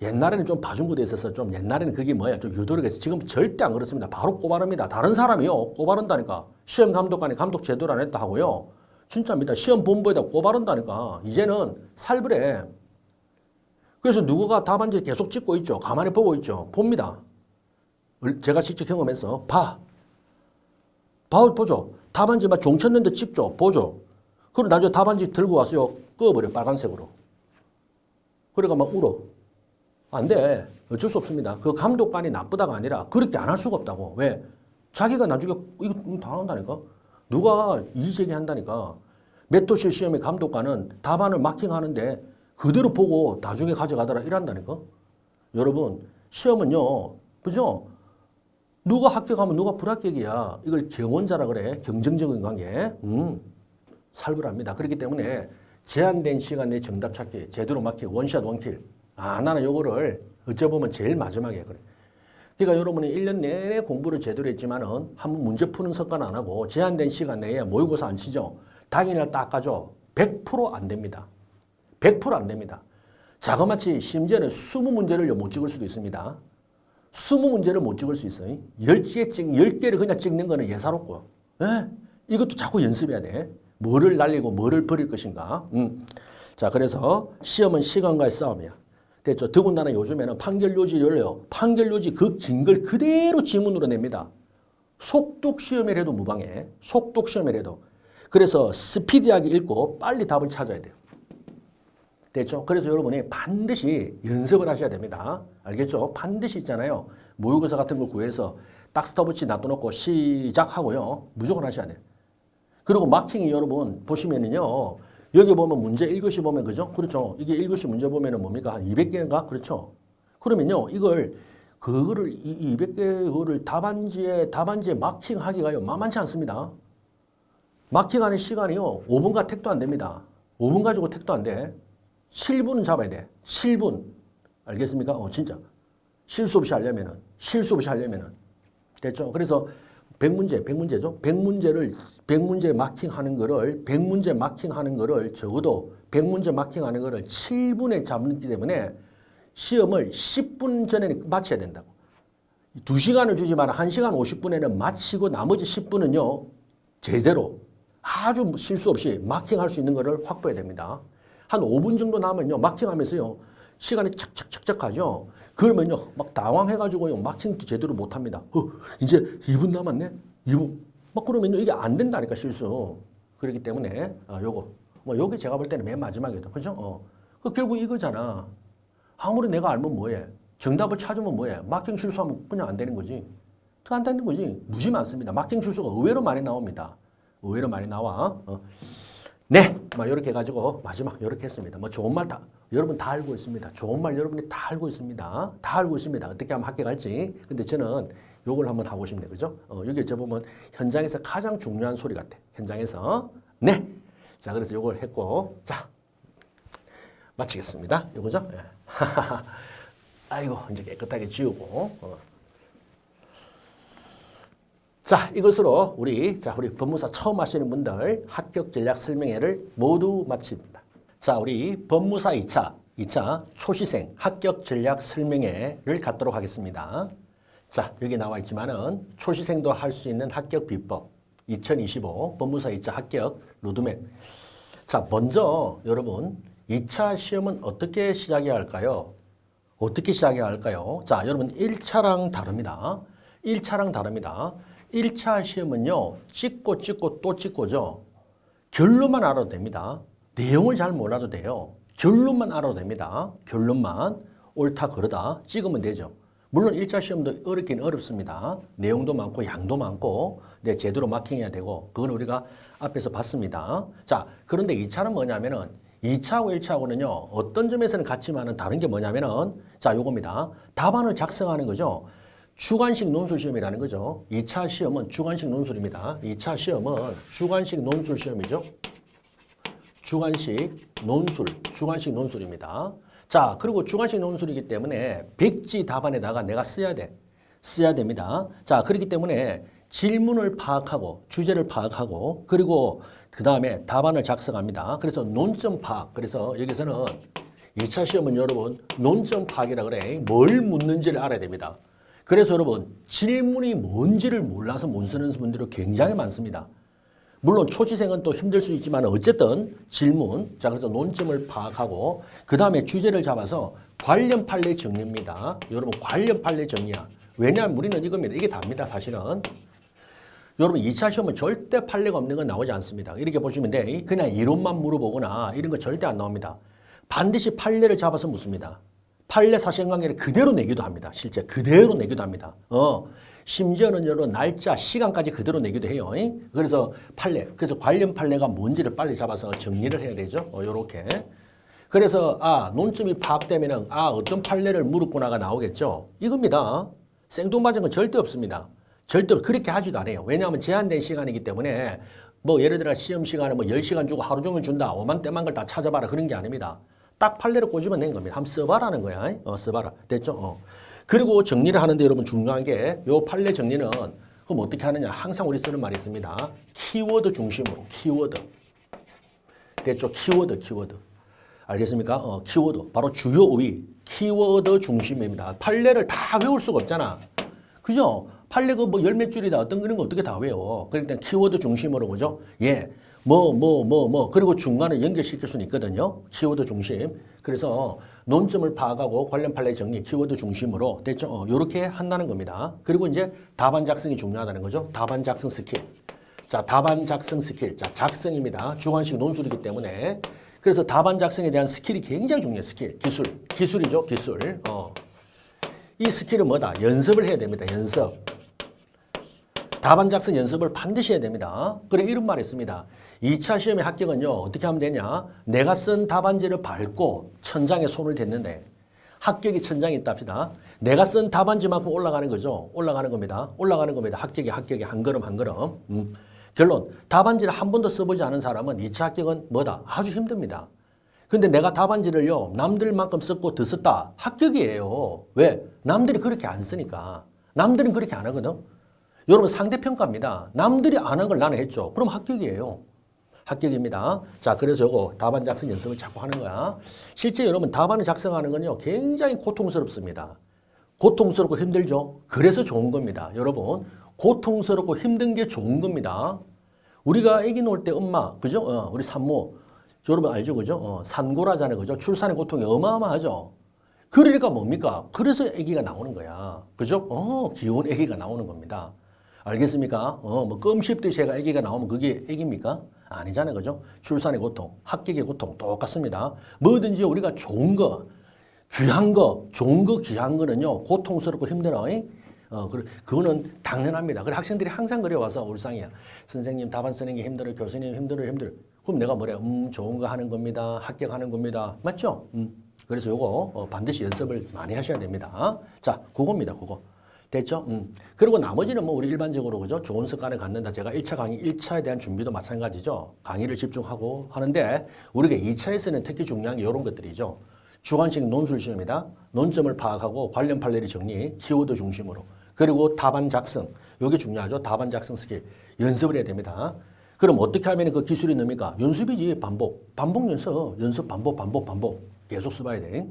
옛날에는 좀 봐준구도 있었어. 좀 옛날에는 그게 뭐야. 좀 유도력이 있어. 지금 절대 안 그렇습니다. 바로 꼬바릅니다. 다른 사람이요. 꼬바른다니까. 시험 감독관이 감독 제대로 안 했다 하고요. 진짜입니다. 시험 본부에다 꼬바른다니까. 이제는 살벌해. 그래서 누구가 답안지 계속 찍고 있죠. 가만히 보고 있죠. 봅니다. 제가 직접 경험해서 보죠. 답안지 막 종 쳤는데 찍죠. 보죠. 그리고 나중에 답안지 들고 와서요. 꺼버려. 빨간색으로. 그러니까 막 울어. 안 돼. 어쩔 수 없습니다. 그 감독관이 나쁘다가 아니라 그렇게 안 할 수가 없다고. 왜? 자기가 나중에 이거 당한다니까. 누가 이의제기한다니까. 메토실 시험의 감독관은 답안을 마킹하는데 그대로 보고 나중에 가져가더라 이란다니까. 여러분 시험은요. 그죠? 누가 합격하면 누가 불합격이야. 이걸 경원자라 그래. 경쟁적인 관계. 살벌합니다. 그렇기 때문에 제한된 시간 내 정답 찾기, 제대로 맞기, 원샷 원킬. 나는 요거를 어쩌보면 제일 마지막에 그래. 그러니까 여러분이 1년 내내 공부를 제대로 했지만은 한번 문제 푸는 습관 안 하고 제한된 시간 내에 모의고사 안 치죠. 당일날 딱 가죠. 100% 안 됩니다. 100% 안 됩니다. 자그마치 심지어는 20문제를 못 찍을 수도 있습니다. 20문제를 못 찍을 수 있어요. 10개를 그냥 찍는 거는 예사롭고. 이것도 자꾸 연습해야 돼. 뭐를 날리고 뭐를 버릴 것인가. 자, 그래서 시험은 시간과의 싸움이야. 됐죠? 더군다나 요즘에는 판결요지를 열려요. 판결요지 그 긴 걸 그대로 지문으로 냅니다. 속독 시험이라도 무방해. 속독 시험이라도. 그래서 스피디하게 읽고 빨리 답을 찾아야 돼요. 됐죠? 그래서 여러분이 반드시 연습을 하셔야 됩니다. 알겠죠? 반드시 있잖아요. 모의고사 같은 거 구해서 딱 스톱워치 놔둬놓고 시작하고요. 무조건 하셔야 돼요. 그리고 마킹이 여러분 보시면은요. 여기 보면 문제 1교시 보면 그죠? 그렇죠. 이게 1교시 문제 보면은 뭡니까? 한 200개인가? 그렇죠. 그러면요. 그거를 이 200개를 답안지에 마킹하기가요. 만만치 않습니다. 마킹하는 시간이요. 5분과 택도 안 됩니다. 5분 가지고 택도 안 돼. 7분은 잡아야 돼. 7분. 알겠습니까? 진짜. 실수 없이 하려면은. 됐죠? 그래서 100문제죠? 100문제 마킹하는 거를 적어도 100문제 마킹하는 거를 7분에 잡기 때문에 시험을 10분 전에 마쳐야 된다고. 2시간을 주지만 1시간 50분에는 마치고 나머지 10분은요. 제대로 아주 실수 없이 마킹할 수 있는 거를 확보해야 됩니다. 한 5분 정도 남으면요. 마킹하면서요. 시간이 착착착착 가죠. 그러면요. 막 당황해가지고요. 마킹도 제대로 못합니다. 이제 2분 남았네? 2분. 막 그러면요. 이게 안 된다니까 실수. 그렇기 때문에 요게 제가 볼 때는 맨 마지막이다. 그죠? 결국 이거잖아. 아무리 내가 알면 뭐해. 정답을 찾으면 뭐해. 마킹 실수하면 그냥 안 되는 거지. 더 안 되는 거지. 무지 많습니다. 마킹 실수가 의외로 많이 나옵니다. 의외로 많이 나와. 네, 이렇게 해가지고 마지막 이렇게 했습니다. 좋은 말 여러분 다 알고 있습니다. 좋은 말 여러분이 다 알고 있습니다. 다 알고 있습니다. 어떻게 하면 합격할지. 근데 저는 요걸 한번 하고 싶네요. 그죠? 여기 저 보면 현장에서 가장 중요한 소리 같아. 현장에서. 네. 자, 그래서 요걸 했고. 자, 마치겠습니다. 요거죠? 네. 아이고, 이제 깨끗하게 지우고. 자, 이것으로 우리 법무사 처음 하시는 분들 합격 전략 설명회를 모두 마칩니다. 자, 우리 법무사 2차 초시생 합격 전략 설명회를 갖도록 하겠습니다. 자, 여기 나와 있지만은 초시생도 할 수 있는 합격 비법 2025 법무사 2차 합격 로드맵. 자, 먼저 여러분 2차 시험은 어떻게 시작해야 할까요? 자, 여러분 1차랑 다릅니다. 1차 시험은요. 찍고 또 찍고죠. 결론만 알아도 됩니다. 내용을 잘 몰라도 돼요. 결론만 알아도 됩니다. 결론만. 옳다 그러다 찍으면 되죠. 물론 1차 시험도 어렵긴 어렵습니다. 내용도 많고 양도 많고 제대로 마킹해야 되고 그건 우리가 앞에서 봤습니다. 자, 그런데 2차는 뭐냐면은 2차하고 1차하고는요. 어떤 점에서는 같지만은 다른 게 뭐냐면은 자, 요겁니다. 답안을 작성하는 거죠. 주관식 논술 시험이라는 거죠. 2차 시험은 주관식 논술입니다. 2차 시험은 주관식 논술 시험이죠. 주관식 논술입니다. 자, 그리고 주관식 논술이기 때문에 백지 답안에다가 내가 써야 됩니다. 자, 그렇기 때문에 질문을 파악하고 주제를 파악하고 그리고 그 다음에 답안을 작성합니다. 그래서 논점 파악. 그래서 여기서는 2차 시험은 여러분 논점 파악이라 그래. 뭘 묻는지를 알아야 됩니다. 그래서 여러분 질문이 뭔지를 몰라서 못 쓰는 분들이 굉장히 많습니다. 물론 초시생은 또 힘들 수 있지만 어쨌든 질문, 자 그래서 논점을 파악하고 그 다음에 주제를 잡아서 관련 판례 정리입니다. 여러분 관련 판례 정리야. 왜냐하면 우리는 이겁니다. 이게 답니다. 사실은. 여러분 2차 시험은 절대 판례가 없는 건 나오지 않습니다. 이렇게 보시면 돼. 그냥 이론만 물어보거나 이런 거 절대 안 나옵니다. 반드시 판례를 잡아서 묻습니다. 판례 사실관계를 그대로 내기도 합니다. 실제 그대로 내기도 합니다. 심지어는 여러분 날짜, 시간까지 그대로 내기도 해요. 그래서 판례, 그래서 관련 판례가 뭔지를 빨리 잡아서 정리를 해야 되죠. 요렇게. 그래서 논점이 파악되면은 어떤 판례를 물었구나가 나오겠죠. 이겁니다. 생뚱맞은 건 절대 없습니다. 절대 그렇게 하지도 않아요. 왜냐하면 제한된 시간이기 때문에 뭐 예를 들어 시험 시간에 뭐 10시간 주고 하루 종일 준다. 오만 때만 걸 다 찾아봐라. 그런 게 아닙니다. 딱 판례를 꽂으면 된 겁니다. 한번 써봐라는 거야. 써봐라. 됐죠? 그리고 정리를 하는데 여러분 중요한 게 요 판례 정리는 그럼 어떻게 하느냐. 항상 우리 쓰는 말이 있습니다. 키워드 중심으로. 키워드. 됐죠? 키워드. 알겠습니까? 키워드. 바로 주요 어휘. 키워드 중심입니다. 판례를 다 외울 수가 없잖아. 그죠? 판례가 뭐 열 몇 줄이다. 어떤 그런 거 어떻게 다 외워. 그러니까 키워드 중심으로 그죠? 예. 그리고 중간에 연결시킬 수는 있거든요. 키워드 중심. 그래서 논점을 파악하고 관련 판례 정리, 키워드 중심으로 됐죠? 요렇게 한다는 겁니다. 그리고 이제 답안 작성이 중요하다는 거죠. 답안 작성 스킬. 자, 답안 작성 스킬. 자, 작성입니다. 주관식 논술이기 때문에. 그래서 답안 작성에 대한 스킬이 굉장히 중요해요. 스킬. 기술이죠. 기술. 이 스킬은 뭐다? 연습을 해야 됩니다. 연습. 답안 작성 연습을 반드시 해야 됩니다. 그래 이런 말이 있습니다. 2차 시험의 합격은요. 어떻게 하면 되냐. 내가 쓴 답안지를 밟고 천장에 손을 댔는데 합격이 천장에 있다 합시다. 내가 쓴 답안지만큼 올라가는 거죠. 올라가는 겁니다. 합격이 한 걸음 한 걸음. 결론. 답안지를 한 번도 써보지 않은 사람은 2차 합격은 뭐다? 아주 힘듭니다. 근데 내가 답안지를요. 남들만큼 썼고 더 썼다. 합격이에요. 왜? 남들이 그렇게 안 쓰니까. 남들은 그렇게 안 하거든. 여러분 상대평가입니다. 남들이 안 한 걸 나는 했죠. 그럼 합격이에요. 합격입니다. 자, 그래서 요거 답안 작성 연습을 자꾸 하는 거야. 실제 여러분 답안을 작성하는 건요. 굉장히 고통스럽습니다. 고통스럽고 힘들죠. 그래서 좋은 겁니다. 여러분 고통스럽고 힘든 게 좋은 겁니다. 우리가 아기 놓을 때 엄마, 그죠? 우리 산모, 여러분 알죠? 그죠? 산고라잖아요. 그죠? 출산의 고통이 어마어마하죠. 그러니까 뭡니까? 그래서 아기가 나오는 거야. 그죠? 귀여운 아기가 나오는 겁니다. 알겠습니까? 뭐 껌 씹듯이 애가 아기가 나오면 그게 아기입니까? 아니잖아요. 그죠? 출산의 고통, 합격의 고통 똑같습니다. 뭐든지 우리가 좋은 거, 귀한 거, 좋은 거, 귀한 거는요. 고통스럽고 힘들어. 그거는 당연합니다. 그래 학생들이 항상 그래와서 울상이야. 선생님 답안 쓰는 게 힘들어요. 교수님 힘들어요. 그럼 내가 뭐래? 좋은 거 하는 겁니다. 합격하는 겁니다. 맞죠? 그래서 요거 반드시 연습을 많이 하셔야 됩니다. 자, 그겁니다. 그거. 됐죠? 그리고 나머지는 뭐 우리 일반적으로 그죠? 좋은 습관을 갖는다. 제가 1차 강의 1차에 대한 준비도 마찬가지죠. 강의를 집중하고 하는데 우리가 2차에서는 특히 중요한 게 이런 것들이죠. 주관식 논술 시험이다. 논점을 파악하고 관련 판례를 정리, 키워드 중심으로. 그리고 답안 작성. 이게 중요하죠. 답안 작성 스킬. 연습을 해야 됩니다. 그럼 어떻게 하면 그 기술이 늡니까? 연습이지. 반복 연습. 연습, 반복. 계속 써봐야 돼.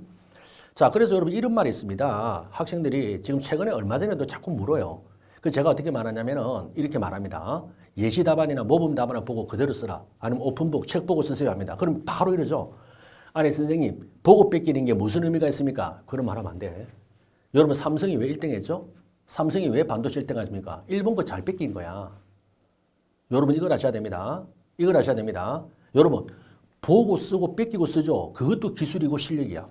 자, 그래서 여러분 이런 말이 있습니다. 학생들이 지금 최근에 얼마 전에도 자꾸 물어요. 그 제가 어떻게 말하냐면은 이렇게 말합니다. 예시 답안이나 모범 답안을 보고 그대로 쓰라. 아니면 오픈북, 책 보고 쓰세요 합니다. 그럼 바로 이러죠. 아니 선생님, 보고 뺏기는 게 무슨 의미가 있습니까? 그런 말 하면 안 돼. 여러분 삼성이 왜 1등 했죠? 삼성이 왜 반도체 1등 했습니까? 일본 거 잘 뺏긴 거야. 여러분 이걸 아셔야 됩니다. 여러분 보고 쓰고 뺏기고 쓰죠. 그것도 기술이고 실력이야.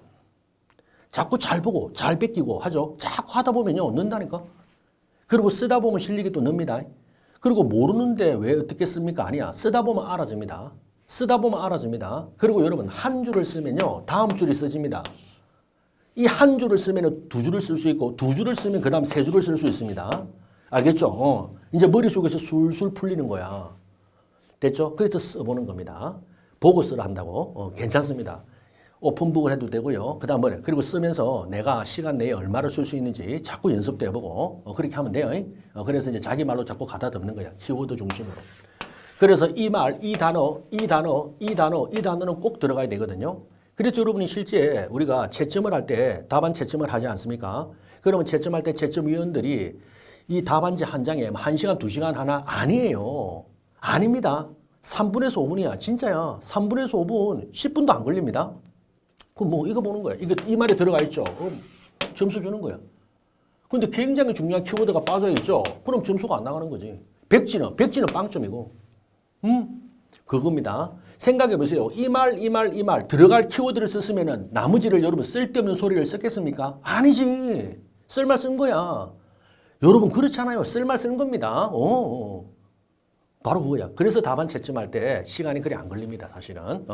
자꾸 잘 보고 잘 뺏기고 하죠. 자꾸 하다 보면요. 는다니까. 그리고 쓰다 보면 실력이 또 늡니다. 그리고 모르는데 왜 어떻게 씁니까? 아니야. 쓰다 보면 알아집니다. 그리고 여러분 한 줄을 쓰면요. 다음 줄이 써집니다. 이 한 줄을 쓰면 두 줄을 쓸 수 있고 두 줄을 쓰면 그 다음 세 줄을 쓸 수 있습니다. 알겠죠? 이제 머릿속에서 술술 풀리는 거야. 됐죠? 그래서 써보는 겁니다. 보고 쓰라 한다고. 괜찮습니다. 오픈북을 해도 되고요. 그 다음 뭐래? 그리고 쓰면서 내가 시간 내에 얼마를 쓸 수 있는지 자꾸 연습도 해보고 그렇게 하면 돼요. 그래서 이제 자기 말로 자꾸 가다듬는 거야. 키워드 중심으로. 그래서 이 말, 이 단어, 이 단어, 이 단어, 이 단어는 꼭 들어가야 되거든요. 그래서 여러분이 실제 우리가 채점을 할 때 답안 채점을 하지 않습니까? 그러면 채점할 때 채점위원들이 이 답안지 한 장에 1시간, 2시간 하나? 아니에요. 아닙니다. 3분에서 5분이야. 진짜야. 3분에서 5분, 10분도 안 걸립니다. 그럼 뭐 이거 보는 거야. 이거 이 말에 들어가 있죠. 점수 주는 거야. 근데 굉장히 중요한 키워드가 빠져 있죠. 그럼 점수가 안 나가는 거지. 백지는 빵점이고. 그겁니다. 생각해 보세요. 이 말 들어갈 키워드를 썼으면은 나머지를 여러분 쓸데없는 소리를 썼겠습니까? 아니지. 쓸말 쓴 거야. 여러분 그렇잖아요. 쓸말 쓴 겁니다. 바로 그거야. 그래서 답안 채점할 때 시간이 그리 안 걸립니다. 사실은.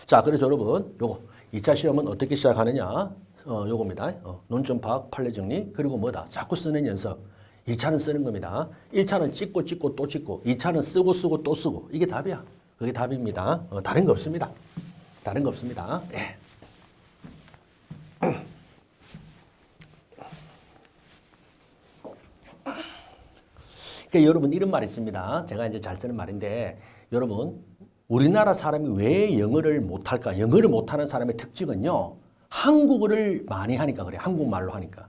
자, 그래서 여러분 요거 2차 시험은 어떻게 시작하느냐? 요겁니다. 논점 파악, 판례 정리, 그리고 뭐다? 자꾸 쓰는 연습. 2차는 쓰는 겁니다. 1차는 찍고 또 찍고, 2차는 쓰고 또 쓰고. 이게 답이야. 그게 답입니다. 다른 거 없습니다. 다른 거 없습니다. 예. 그러니까 여러분 이런 말이 있습니다. 제가 이제 잘 쓰는 말인데 여러분 우리나라 사람이 왜 영어를 못할까? 영어를 못하는 사람의 특징은요. 한국어를 많이 하니까 그래. 한국말로 하니까.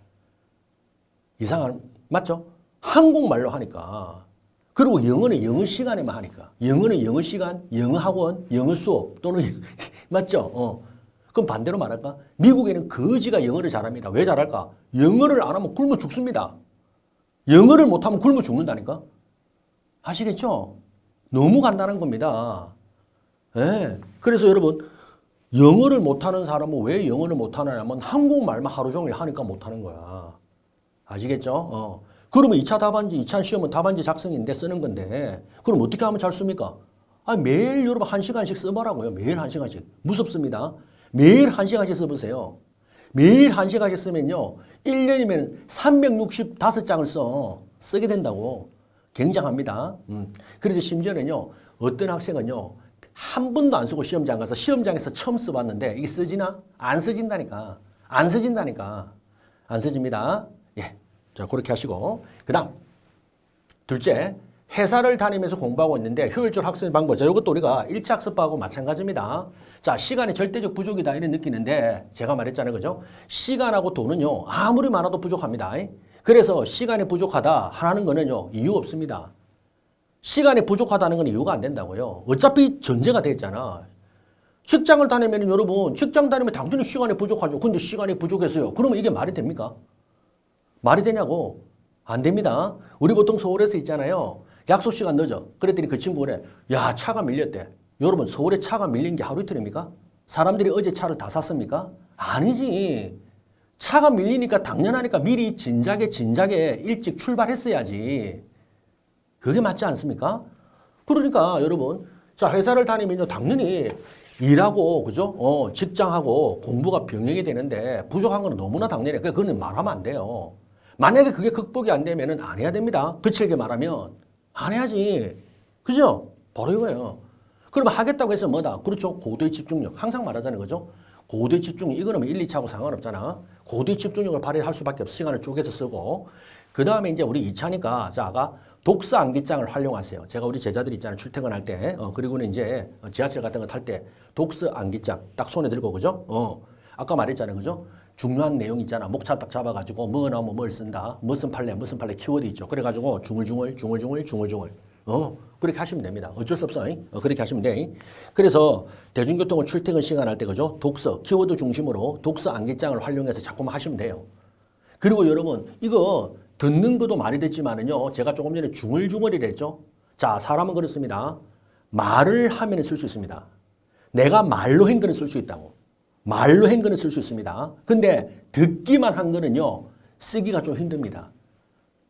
이상한 맞죠? 한국말로 하니까. 그리고 영어는 영어 시간에만 하니까. 영어는 영어 시간, 영어 학원, 영어 수업 또는 맞죠? 그럼 반대로 말할까? 미국에는 거지가 영어를 잘합니다. 왜 잘할까? 영어를 안 하면 굶어 죽습니다. 영어를 못하면 굶어 죽는다니까? 아시겠죠? 너무 간단한 겁니다. 네. 그래서 여러분 영어를 못하는 사람은 왜 영어를 못하느냐면 한국말만 하루 종일 하니까 못하는 거야. 아시겠죠? 그러면 2차 답안지, 2차 시험은 답안지 작성인데 쓰는 건데 그럼 어떻게 하면 잘 씁니까? 매일 여러분 1시간씩 써보라고요. 매일 1시간씩. 무섭습니다. 매일 1시간씩 써보세요. 매일 1시간씩 쓰면요. 1년이면 365장을 쓰게 된다고. 굉장합니다. 그래서 심지어는요. 어떤 학생은요. 한 번도 안 쓰고 시험장 가서 시험장에서 처음 써봤는데 이게 쓰지나? 안 써진다니까. 안 써진다니까. 안 써집니다. 예. 자, 그렇게 하시고. 그 다음. 둘째. 회사를 다니면서 공부하고 있는데 효율적 학습 방법. 자, 이것도 우리가 1차 학습하고 마찬가지입니다. 자, 시간이 절대적 부족이다 이런 느끼는데 제가 말했잖아요. 그죠? 시간하고 돈은요. 아무리 많아도 부족합니다. 그래서 시간이 부족하다 하라는 거는요. 이유 없습니다. 시간이 부족하다는 건 이유가 안 된다고요. 어차피 전제가 됐잖아. 직장을 다니면 여러분 직장 다니면 당연히 시간이 부족하죠. 근데 시간이 부족해서요. 그러면 이게 말이 됩니까? 말이 되냐고. 안 됩니다. 우리 보통 서울에서 있잖아요. 약속 시간 늦어. 그랬더니 그 친구가 그래. 야, 차가 밀렸대. 여러분 서울에 차가 밀린 게 하루 이틀입니까? 사람들이 어제 차를 다 샀습니까? 아니지. 차가 밀리니까 당연하니까 미리 진작에 일찍 출발했어야지. 그게 맞지 않습니까? 그러니까 여러분 자 회사를 다니면요 당연히 일하고 그죠? 직장하고 공부가 병행이 되는데 부족한 건 너무나 당연해. 그러니까 그거는 말하면 안 돼요. 만약에 그게 극복이 안 되면은 안 해야 됩니다. 거칠게 말하면 안 해야지. 그죠? 바로 이거예요. 그러면 하겠다고 해서 뭐다? 그렇죠. 고도의 집중력. 항상 말하자는 거죠. 고도의 집중력. 이거는 1, 2차하고 상관없잖아. 고도의 집중력을 발휘할 수밖에 없어. 시간을 쪼개서 쓰고. 그 다음에 이제 우리 2차니까 자, 아까 독서 암기장을 활용하세요. 제가 우리 제자들 있잖아요. 출퇴근할 때. 그리고는 이제 지하철 같은 거 탈 때 독서 암기장 딱 손에 들고 그죠? 아까 말했잖아요. 그죠? 중요한 내용 있잖아. 목차 딱 잡아가지고 뭐 나오면 뭘 쓴다. 무슨 판례 키워드 있죠. 그래가지고 중얼중얼. 그렇게 하시면 됩니다. 어쩔 수 없어. 그렇게 하시면 돼. 그래서 대중교통을 출퇴근 시간 할 때 그죠? 독서, 키워드 중심으로 독서 암기장을 활용해서 자꾸만 하시면 돼요. 그리고 여러분 이거 듣는 것도 말이 됐지만은요. 제가 조금 전에 중얼중얼이라 했죠. 자, 사람은 그렇습니다. 말을 하면 쓸 수 있습니다. 내가 말로 한 거는 쓸 수 있다고. 말로 한 거는 쓸 수 있습니다. 근데 듣기만 한 거는요. 쓰기가 좀 힘듭니다.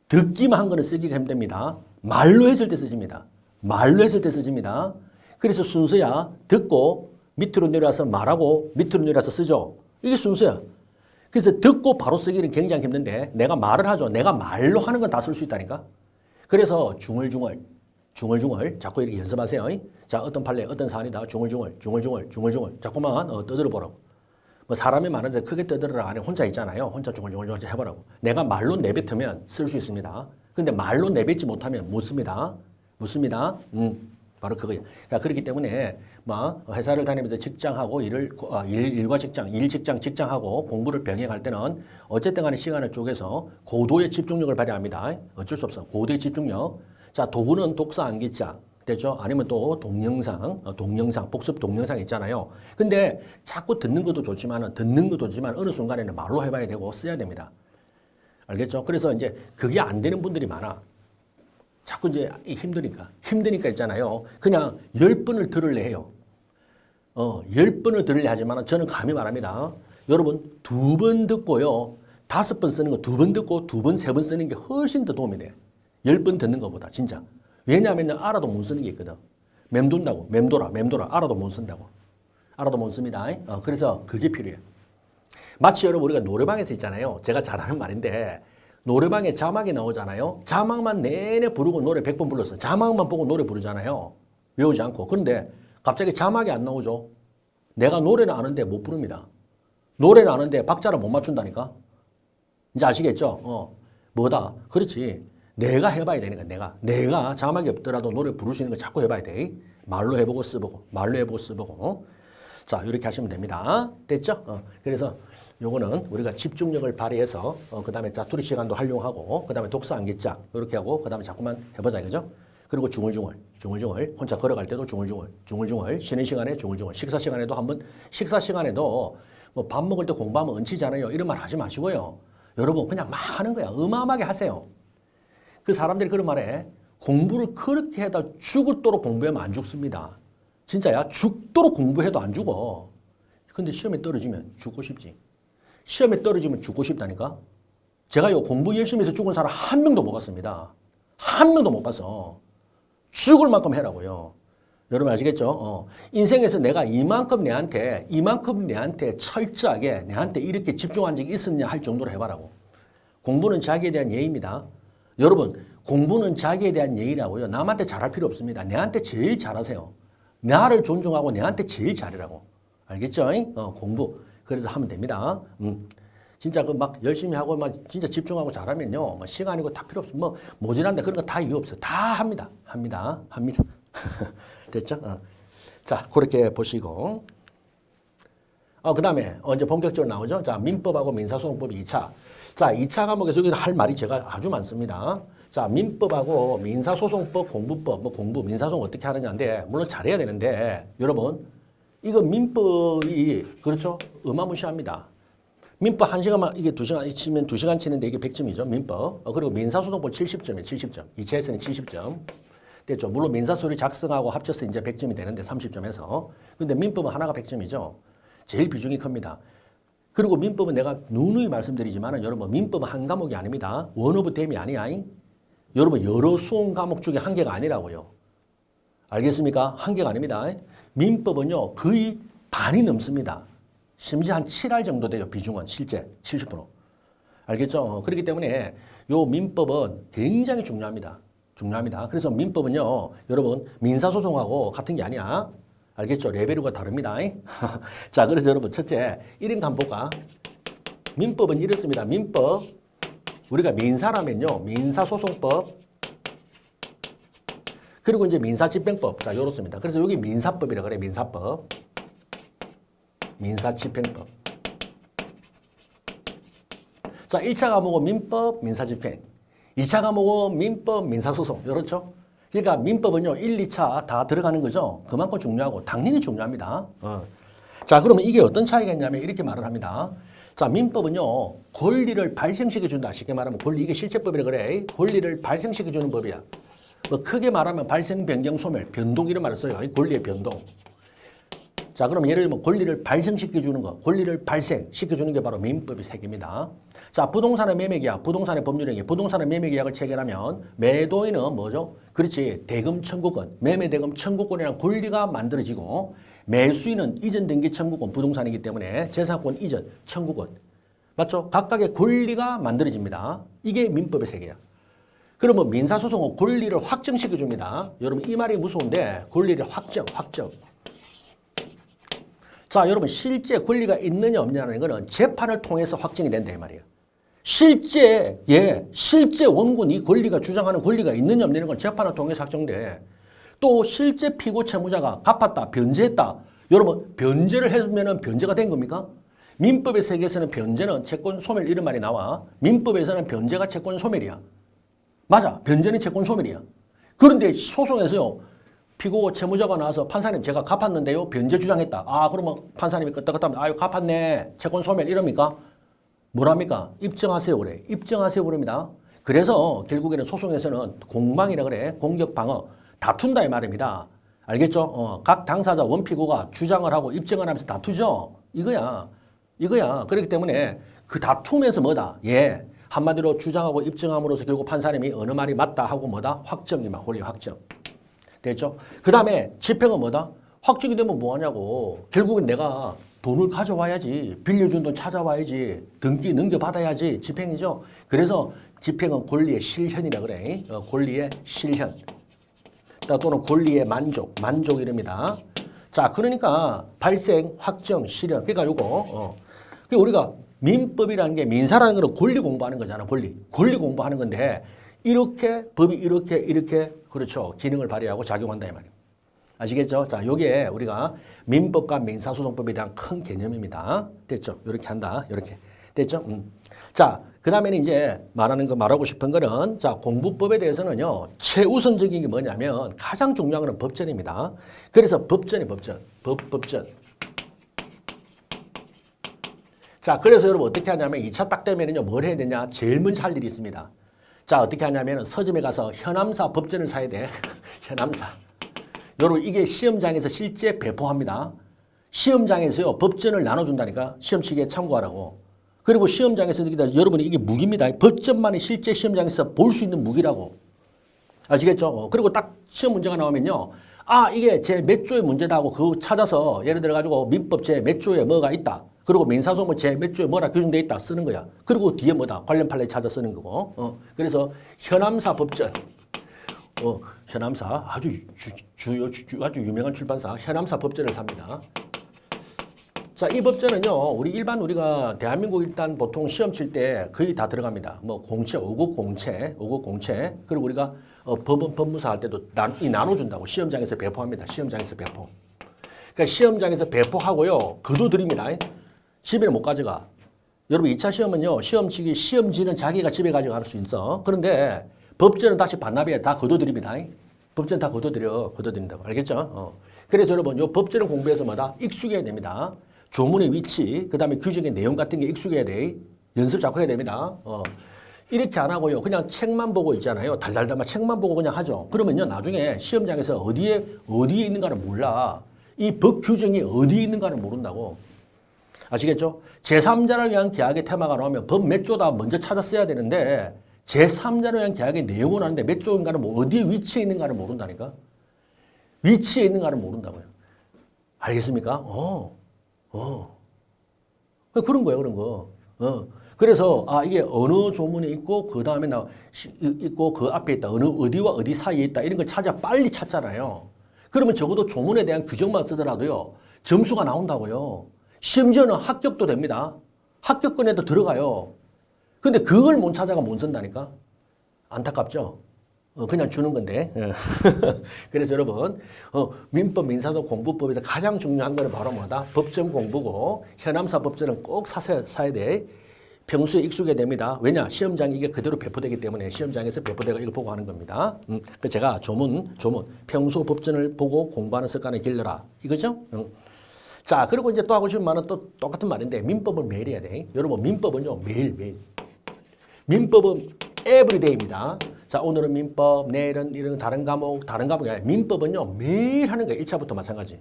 듣기만 한 거는 쓰기가 힘듭니다. 말로 했을 때 쓰집니다. 말로 했을 때 쓰집니다. 그래서 순서야. 듣고 밑으로 내려와서 말하고 밑으로 내려와서 쓰죠. 이게 순서야. 그래서 듣고 바로 쓰기는 굉장히 힘든데 내가 말을 하죠. 내가 말로 하는 건 다 쓸 수 있다니까. 그래서 중얼중얼 자꾸 이렇게 연습하세요. 자, 어떤 판례, 어떤 사안이다. 중얼중얼 자꾸만 떠들어 보라고. 뭐 사람이 많은데 크게 떠들어라 안에 혼자 있잖아요. 혼자 중얼중얼 해보라고. 내가 말로 내뱉으면 쓸 수 있습니다. 근데 말로 내뱉지 못하면 못 씁니다. 못 씁니다. 바로 그거예요. 그러니까 그렇기 때문에 뭐 회사를 다니면서 직장하고 일과 직장, 직장하고 공부를 병행할 때는 어쨌든 간에 시간을 쪼개서 고도의 집중력을 발휘합니다. 어쩔 수 없어. 고도의 집중력. 자, 도구는 독서 암기장. 되죠? 아니면 또 동영상, 복습 동영상 있잖아요. 근데 자꾸 듣는 것도 좋지만 어느 순간에는 말로 해봐야 되고 써야 됩니다. 알겠죠? 그래서 이제 그게 안 되는 분들이 많아. 자꾸 이제 힘드니까 있잖아요. 그냥 10번을 들을래 해요. 10번을 들을래 하지만 저는 감히 말합니다. 여러분 2번 듣고요. 5번 쓰는 거 2번 듣고 2번, 3번 쓰는 게 훨씬 더 도움이 돼. 10번 듣는 것보다 진짜. 왜냐하면 알아도 못 쓰는 게 있거든. 맴돌아. 알아도 못 쓴다고. 알아도 못 씁니다. 그래서 그게 필요해요. 마치 여러분 우리가 노래방에서 있잖아요. 제가 잘하는 말인데 노래방에 자막이 나오잖아요. 자막만 내내 부르고 노래 100번 불렀어. 자막만 보고 노래 부르잖아요. 외우지 않고. 그런데 갑자기 자막이 안 나오죠. 내가 노래는 아는데 못 부릅니다. 노래는 아는데 박자를 못 맞춘다니까. 이제 아시겠죠? 뭐다. 그렇지. 내가 해봐야 되니까 내가 자막이 없더라도 노래 부를 수 있는 거 자꾸 해봐야 돼. 말로 해보고 쓰보고. 자, 이렇게 하시면 됩니다. 됐죠? 그래서 요거는 우리가 집중력을 발휘해서 그 다음에 자투리 시간도 활용하고 그 다음에 독서 암기장 이렇게 하고 그 다음에 자꾸만 해보자 이거죠? 그리고 중얼중얼 혼자 걸어갈 때도 중얼중얼 쉬는 시간에 중얼중얼 식사 시간에도 뭐 밥 먹을 때 공부하면 얹히잖아요. 이런 말 하지 마시고요. 여러분 그냥 막 하는 거야. 어마어마하게 하세요. 그 사람들이 그런 말에 공부를 그렇게 해다 죽을도록 공부하면 안 죽습니다. 진짜야. 죽도록 공부해도 안 죽어. 근데 시험에 떨어지면 죽고 싶지. 시험에 떨어지면 죽고 싶다니까. 제가요 공부 열심히 해서 죽은 사람 한 명도 못 봤습니다. 한 명도 못 봤어. 죽을 만큼 해라고요. 여러분 아시겠죠? 인생에서 내가 이만큼 내한테 철저하게 내한테 이렇게 집중한 적이 있었냐 할 정도로 해봐라고. 공부는 자기에 대한 예의입니다. 여러분 공부는 자기에 대한 예의라고요. 남한테 잘할 필요 없습니다. 내한테 제일 잘하세요. 나를 존중하고 내한테 제일 잘하라고. 알겠죠? 공부. 그래서 하면 됩니다. 진짜 그 막 열심히 하고 막 진짜 집중하고 잘하면요. 뭐 시간이고 다 필요 없어. 뭐 모질한데 그런 거 다 이유 없어. 다 합니다. 됐죠? 자, 그렇게 보시고. 그 다음에 이제 본격적으로 나오죠. 자, 민법하고 민사소송법이 2차. 자, 2차 과목에서 여기 할 말이 제가 아주 많습니다. 자, 민법하고 민사소송법, 공부법, 민사소송 어떻게 하느냐인데, 물론 잘해야 되는데, 여러분, 이거 민법이, 그렇죠? 어마무시합니다. 민법 1시간만, 이게 2시간 치면 2시간 치는데 이게 100점이죠. 민법. 그리고 민사소송법 70점이에요. 70점. 2차에서는 70점. 됐죠. 물론 민사소리 작성하고 합쳐서 이제 100점이 되는데 30점에서. 근데 민법은 하나가 100점이죠. 제일 비중이 큽니다. 그리고 민법은 내가 누누이 말씀드리지만 여러분 민법은 한 과목이 아닙니다. 원 오브 댐이 아니야. 여러분 여러 수험 과목 중에 한 개가 아니라고요. 알겠습니까? 한 개가 아닙니다. 민법은요 거의 반이 넘습니다. 심지어 한 7할 정도 돼요. 비중은 실제 70%. 알겠죠? 그렇기 때문에 요 민법은 굉장히 중요합니다. 그래서 민법은요 여러분 민사소송하고 같은 게 아니야. 알겠죠? 레벨이 다릅니다. 자, 그래서 여러분 첫째 1인 간보가 민법은 이렇습니다. 민법 우리가 민사라면요 민사소송법 그리고 이제 민사집행법 자 이렇습니다. 그래서 여기 민사법이라 그래. 민사법 민사집행법 자 1차 과목은 민법 민사집행 2차 과목은 민법 민사소송 이렇죠? 그러니까 민법은요 1, 2차 다 들어가는 거죠. 그만큼 중요하고 당연히 중요합니다. 자 그러면 이게 어떤 차이가 있냐면 이렇게 말을 합니다. 자 민법은요 권리를 발생시켜준다. 쉽게 말하면 권리 이게 실체법이라 그래. 권리를 발생시켜주는 법이야. 뭐 크게 말하면 발생, 변경, 소멸, 변동 이런 말을 써요. 권리의 변동. 자 그럼 예를 들면 권리를 발생시켜주는 거, 권리를 발생시켜주는 게 바로 민법의 세계입니다. 자 부동산의 매매계약, 부동산의 법률행위, 부동산의 매매계약을 체결하면 매도인은 뭐죠? 그렇지 대금 청구권, 매매대금 청구권이라는 권리가 만들어지고 매수인은 이전 등기 청구권, 부동산이기 때문에 재산권 이전 청구권 맞죠? 각각의 권리가 만들어집니다. 이게 민법의 세계야. 그러면 민사소송은 권리를 확정시켜줍니다. 여러분 이 말이 무서운데 권리를 확정. 자, 여러분 실제 권리가 있느냐 없느냐는 거는 재판을 통해서 확정이 된다 이 말이에요. 실제 원고 이 권리가 주장하는 권리가 있느냐 없느냐는 건 재판을 통해서 확정돼. 또 실제 피고 채무자가 갚았다, 변제했다. 여러분 변제를 했으면 변제가 된 겁니까? 민법의 세계에서는 변제는 채권 소멸 이런 말이 나와. 민법에서는 변제가 채권 소멸이야. 맞아. 변제는 채권 소멸이야. 그런데 소송에서요. 피고 채무자가 나와서 판사님 제가 갚았는데요. 변제 주장했다. 아 그러면 판사님이 끄떡끄떡하면 아유 갚았네. 채권 소멸 이럽니까? 뭐랍니까? 입증하세요 그래. 입증하세요 그럽니다. 그래서 결국에는 소송에서는 공방이라 그래. 공격 방어. 다툰다 이 말입니다. 알겠죠? 각 당사자 원피고가 주장을 하고 입증을 하면서 다투죠. 이거야. 그렇기 때문에 그 다툼에서 뭐다? 한마디로 주장하고 입증함으로써 결국 판사님이 어느 말이 맞다 하고 뭐다? 확정이 막 권리 확정. 됐죠? 그 다음에 집행은 뭐다? 확정이 되면 뭐하냐고. 결국은 내가 돈을 가져와야지. 빌려준 돈 찾아와야지. 등기 넘겨받아야지. 집행이죠. 그래서 집행은 권리의 실현이라 그래. 권리의 실현. 또는 권리의 만족 이랍니다. 자, 그러니까 발생, 확정, 실현. 그러니까 요거 우리가 민법이라는 게 민사라는 거는 권리 공부하는 거잖아. 권리 공부하는 건데 이렇게 법이 이렇게 그렇죠. 기능을 발휘하고 작용한다 이 말이에요. 아시겠죠? 자, 요게 우리가 민법과 민사소송법에 대한 큰 개념입니다. 됐죠? 이렇게 한다. 이렇게. 됐죠? 자, 그 다음에는 이제 말하고 싶은 거는 자, 공부법에 대해서는요, 최우선적인 게 뭐냐면 가장 중요한 거는 법전입니다. 그래서 법전. 자, 그래서 여러분 어떻게 하냐면 2차 딱 되면은요, 뭘 해야 되냐? 제일 먼저 할 일이 있습니다. 자, 어떻게 하냐면 서점에 가서 현암사 법전을 사야 돼. 현암사. 여러분 이게 시험장에서 실제 배포합니다. 시험장에서요, 법전을 나눠준다니까. 시험치기에 참고하라고. 그리고 시험장에서 여러분이 이게 무기입니다. 법전만이 실제 시험장에서 볼 수 있는 무기라고. 아시겠죠? 그리고 딱 시험 문제가 나오면요. 아, 이게 제 몇 조의 문제다 하고 그거 찾아서 예를 들어 가지고 민법 제 몇 조에 뭐가 있다. 그리고 민사소송 제 몇 조에 뭐라 규정돼 있다 쓰는 거야. 그리고 뒤에 뭐다. 관련 판례 찾아 쓰는 거고. 그래서 현암사 법전. 현암사 아주 아주 유명한 출판사 현암사 법전을 삽니다. 자, 이 법전은요, 우리가 대한민국 일단 보통 시험 칠 때 거의 다 들어갑니다. 뭐 공채, 5급 공채. 그리고 우리가 법원 법무사 할 때도 나눠준다고 시험장에서 배포합니다. 시험장에서 배포. 그러니까 시험장에서 배포하고요, 거둬들입니다. 집에 못 가져가. 여러분 2차 시험은요, 시험지는 자기가 집에 가져갈 수 있어. 그런데 법전은 다시 반납해 다 거둬들입니다. 법전 다 거둬들인다고. 알겠죠? 그래서 여러분 요 법전을 공부해서 뭐다? 익숙해야 됩니다. 조문의 위치, 그 다음에 규정의 내용 같은 게 익숙해야 돼. 연습 자꾸 해야 됩니다. 이렇게 안 하고요. 그냥 책만 보고 있잖아요. 달달달 책만 보고 그냥 하죠. 그러면요, 나중에 시험장에서 어디에 있는가를 몰라. 이 법 규정이 어디에 있는가를 모른다고. 아시겠죠? 제3자를 위한 계약의 테마가 나오면 법 몇 조다 먼저 찾아 써야 되는데 제3자를 위한 계약의 내용은 아는데 몇 조인가를 어디에 위치해 있는가를 모른다니까. 위치해 있는가를 모른다고요. 알겠습니까? 그런 거예요, 그런 거. 그래서, 이게 어느 조문에 있고, 그 다음에 있고, 그 앞에 있다. 어디와 어디 사이에 있다. 이런 걸 빨리 찾잖아요. 그러면 적어도 조문에 대한 규정만 쓰더라도요, 점수가 나온다고요. 심지어는 합격도 됩니다. 합격권에도 들어가요. 근데 그걸 못 찾아가 못 쓴다니까? 안타깝죠? 그냥 주는 건데. 그래서 여러분, 민법, 민사소 공부법에서 가장 중요한 거는 바로 뭐다? 법전 공부고, 현암사 법전은 꼭 사야 돼. 평소에 익숙해야 됩니다. 왜냐? 시험장에 이게 그대로 배포되기 때문에 시험장에서 배포되고 이걸 보고 하는 겁니다. 그래서 제가 조문, 평소 법전을 보고 공부하는 습관을 길러라. 이거죠? 자, 그리고 이제 또 하고 싶은 말은 또 똑같은 말인데, 민법을 매일 해야 돼. 여러분, 민법은요, 매일. 민법은 에브리데이입니다. 자, 오늘은 민법, 내일은 이런 다른 과목이 아니라 민법은요, 매일 하는 거예요. 1차부터 마찬가지.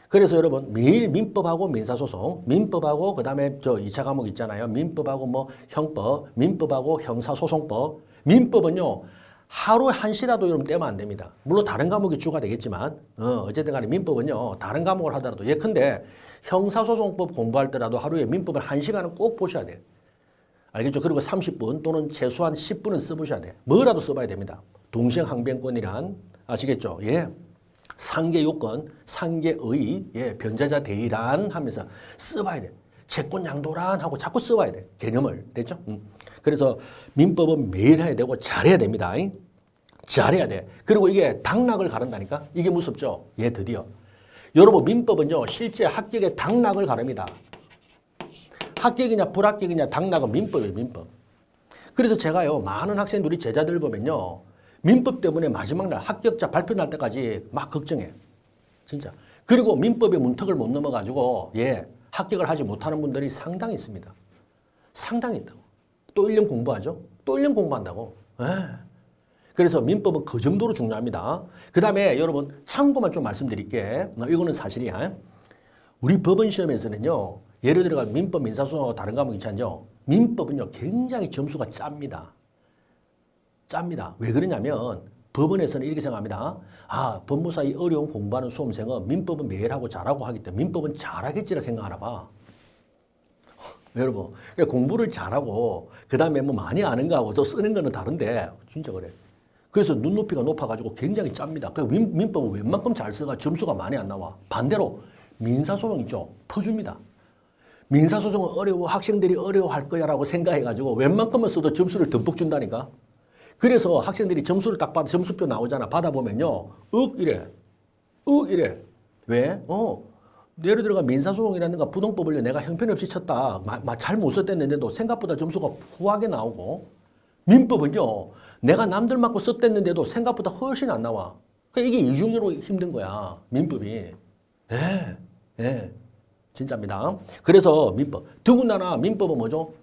그래서 여러분, 매일 민법하고 민사소송, 민법하고 그 다음에 2차 과목 있잖아요. 민법하고 뭐 형법, 민법하고 형사소송법. 민법은요, 하루에 1시라도 여러분 떼면 안 됩니다. 물론 다른 과목이 주가 되겠지만, 어쨌든 간에 민법은요, 다른 과목을 하더라도 예컨대 형사소송법 공부할 때라도 하루에 민법을 1시간은 꼭 보셔야 돼요. 알겠죠? 그리고 30분 또는 최소한 10분은 써보셔야 돼요. 뭐라도 써봐야 됩니다. 동시행항변권이란, 아시겠죠? 예. 상계 요건, 상계의 변제자 대의란 하면서 써봐야 돼. 채권 양도란 하고 자꾸 써봐야 돼. 개념을. 됐죠? 그래서 민법은 매일 해야 되고 잘해야 됩니다. 잘해야 돼. 그리고 이게 당락을 가른다니까? 이게 무섭죠? 드디어. 여러분 민법은요. 실제 합격에 당락을 가릅니다. 합격이냐 불합격이냐 당락은 민법이에요. 민법. 그래서 제가요. 많은 학생들이 제자들 보면요. 민법 때문에 마지막 날 합격자 발표 날 때까지 막 걱정해. 진짜. 그리고 민법의 문턱을 못 넘어가지고 합격을 하지 못하는 분들이 상당히 있습니다. 상당히 있다고. 또 1년 공부하죠. 또 1년 공부한다고. 그래서 민법은 그 정도로 중요합니다. 그 다음에 여러분 참고만 좀 말씀드릴게. 이거는 사실이야. 우리 법원 시험에서는요. 예를 들어 민법, 민사소송하고 다른 과목 있잖아요. 민법은요. 굉장히 점수가 짭니다. 짭니다. 왜 그러냐면 법원에서는 이렇게 생각합니다. 법무사 이 어려운 공부하는 수험생은 민법은 매일 하고 잘하고 하기 때문에 민법은 잘하겠지라 생각하나 봐. 여러분 공부를 잘하고 그 다음에 뭐 많이 아는 거하고 또 쓰는 거는 다른데 진짜 그래. 그래서 눈높이가 높아가지고 굉장히 짭니다. 그 민법은 웬만큼 잘 써가 점수가 많이 안 나와. 반대로 민사소송 있죠. 퍼줍니다. 민사소송은 어려워 학생들이 어려워할 거야라고 생각해가지고 웬만큼만 써도 점수를 듬뿍 준다니까. 그래서 학생들이 점수를 딱 받아 점수표 나오잖아. 받아보면요. 이래. 왜? 예를 들어가 민사소송이라든가 부동법을 내가 형편없이 쳤다. 잘 못 썼댔는데도 생각보다 점수가 후하게 나오고 민법은요. 내가 남들 맞고 썼댔는데도 생각보다 훨씬 안 나와. 그러니까 이게 이중으로 힘든 거야. 민법이. 진짜입니다. 그래서 민법. 더군다나 민법은 뭐죠?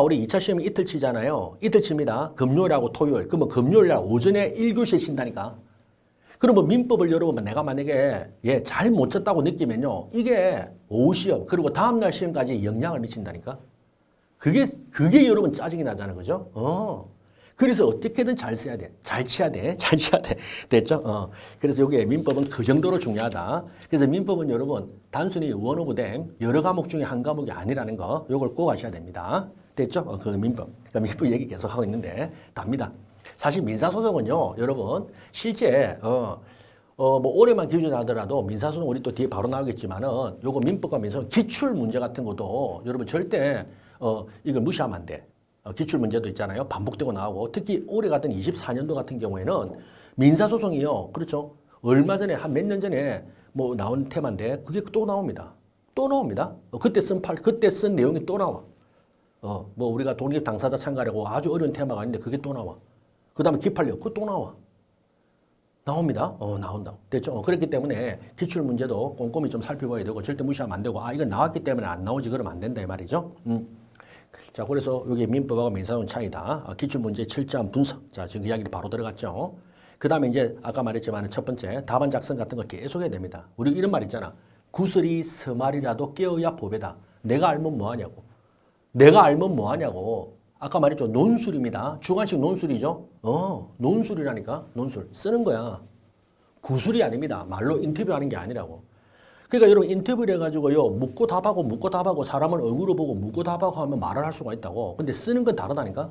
우리 2차 시험이 이틀 치잖아요. 이틀 칩니다. 금요일하고 토요일. 그러면 금요일 날 오전에 1교시 친다니까. 그러면 민법을 여러분 내가 만약에 잘 못 쳤다고 느끼면요. 이게 오후 시험 그리고 다음날 시험까지 영향을 미친다니까. 그게 여러분 짜증이 나잖아요. 그죠? 그래서 어떻게든 잘 써야 돼. 잘 쳐야 돼. 됐죠? 그래서 이게 민법은 그 정도로 중요하다. 그래서 민법은 여러분 단순히 원 오브 댐 여러 과목 중에 한 과목이 아니라는 거 이걸 꼭 아셔야 됩니다. 됐죠? 그 민법. 그러니까 민법 얘기 계속 하고 있는데 답니다. 사실 민사소송은요, 여러분 실제 뭐 올해만 기준하더라도 민사소송 우리 또 뒤에 바로 나오겠지만은 요거 민법과 민사소송 기출 문제 같은 것도 여러분 절대 이걸 무시하면 안 돼. 기출 문제도 있잖아요. 반복되고 나오고 특히 올해 같은 24년도 같은 경우에는 민사소송이요. 그렇죠? 얼마 전에 한 몇 년 전에 뭐 나온 테마인데 그게 또 나옵니다. 또 나옵니다. 그때 쓴 내용이 또 나와. 뭐 우리가 독립 당사자 참가라고 아주 어려운 테마가 있는데 그게 또 나와. 그 다음에 기판력 그거 또 나와. 나옵니다. 나온다고. 됐죠? 그렇기 때문에 기출 문제도 꼼꼼히 좀 살펴봐야 되고 절대 무시하면 안 되고 이건 나왔기 때문에 안 나오지 그러면 안 된다 이 말이죠. 자, 그래서 이게 민법하고 민사소송 차이다. 기출 문제 7점 분석. 자, 지금 그 이야기를 바로 들어갔죠. 그 다음에 이제 아까 말했지만 첫 번째 답안 작성 같은 거 계속 해야 됩니다. 우리 이런 말 있잖아. 구슬이 서말이라도 깨어야 보배다. 내가 알면 뭐하냐고. 아까 말했죠. 논술입니다. 주관식 논술이죠. 논술이라니까. 논술. 쓰는 거야. 구술이 아닙니다. 말로 인터뷰하는 게 아니라고. 그러니까 여러분 인터뷰를 해가지고요. 묻고 답하고 사람을 얼굴을 보고 묻고 답하고 하면 말을 할 수가 있다고. 근데 쓰는 건 다르다니까.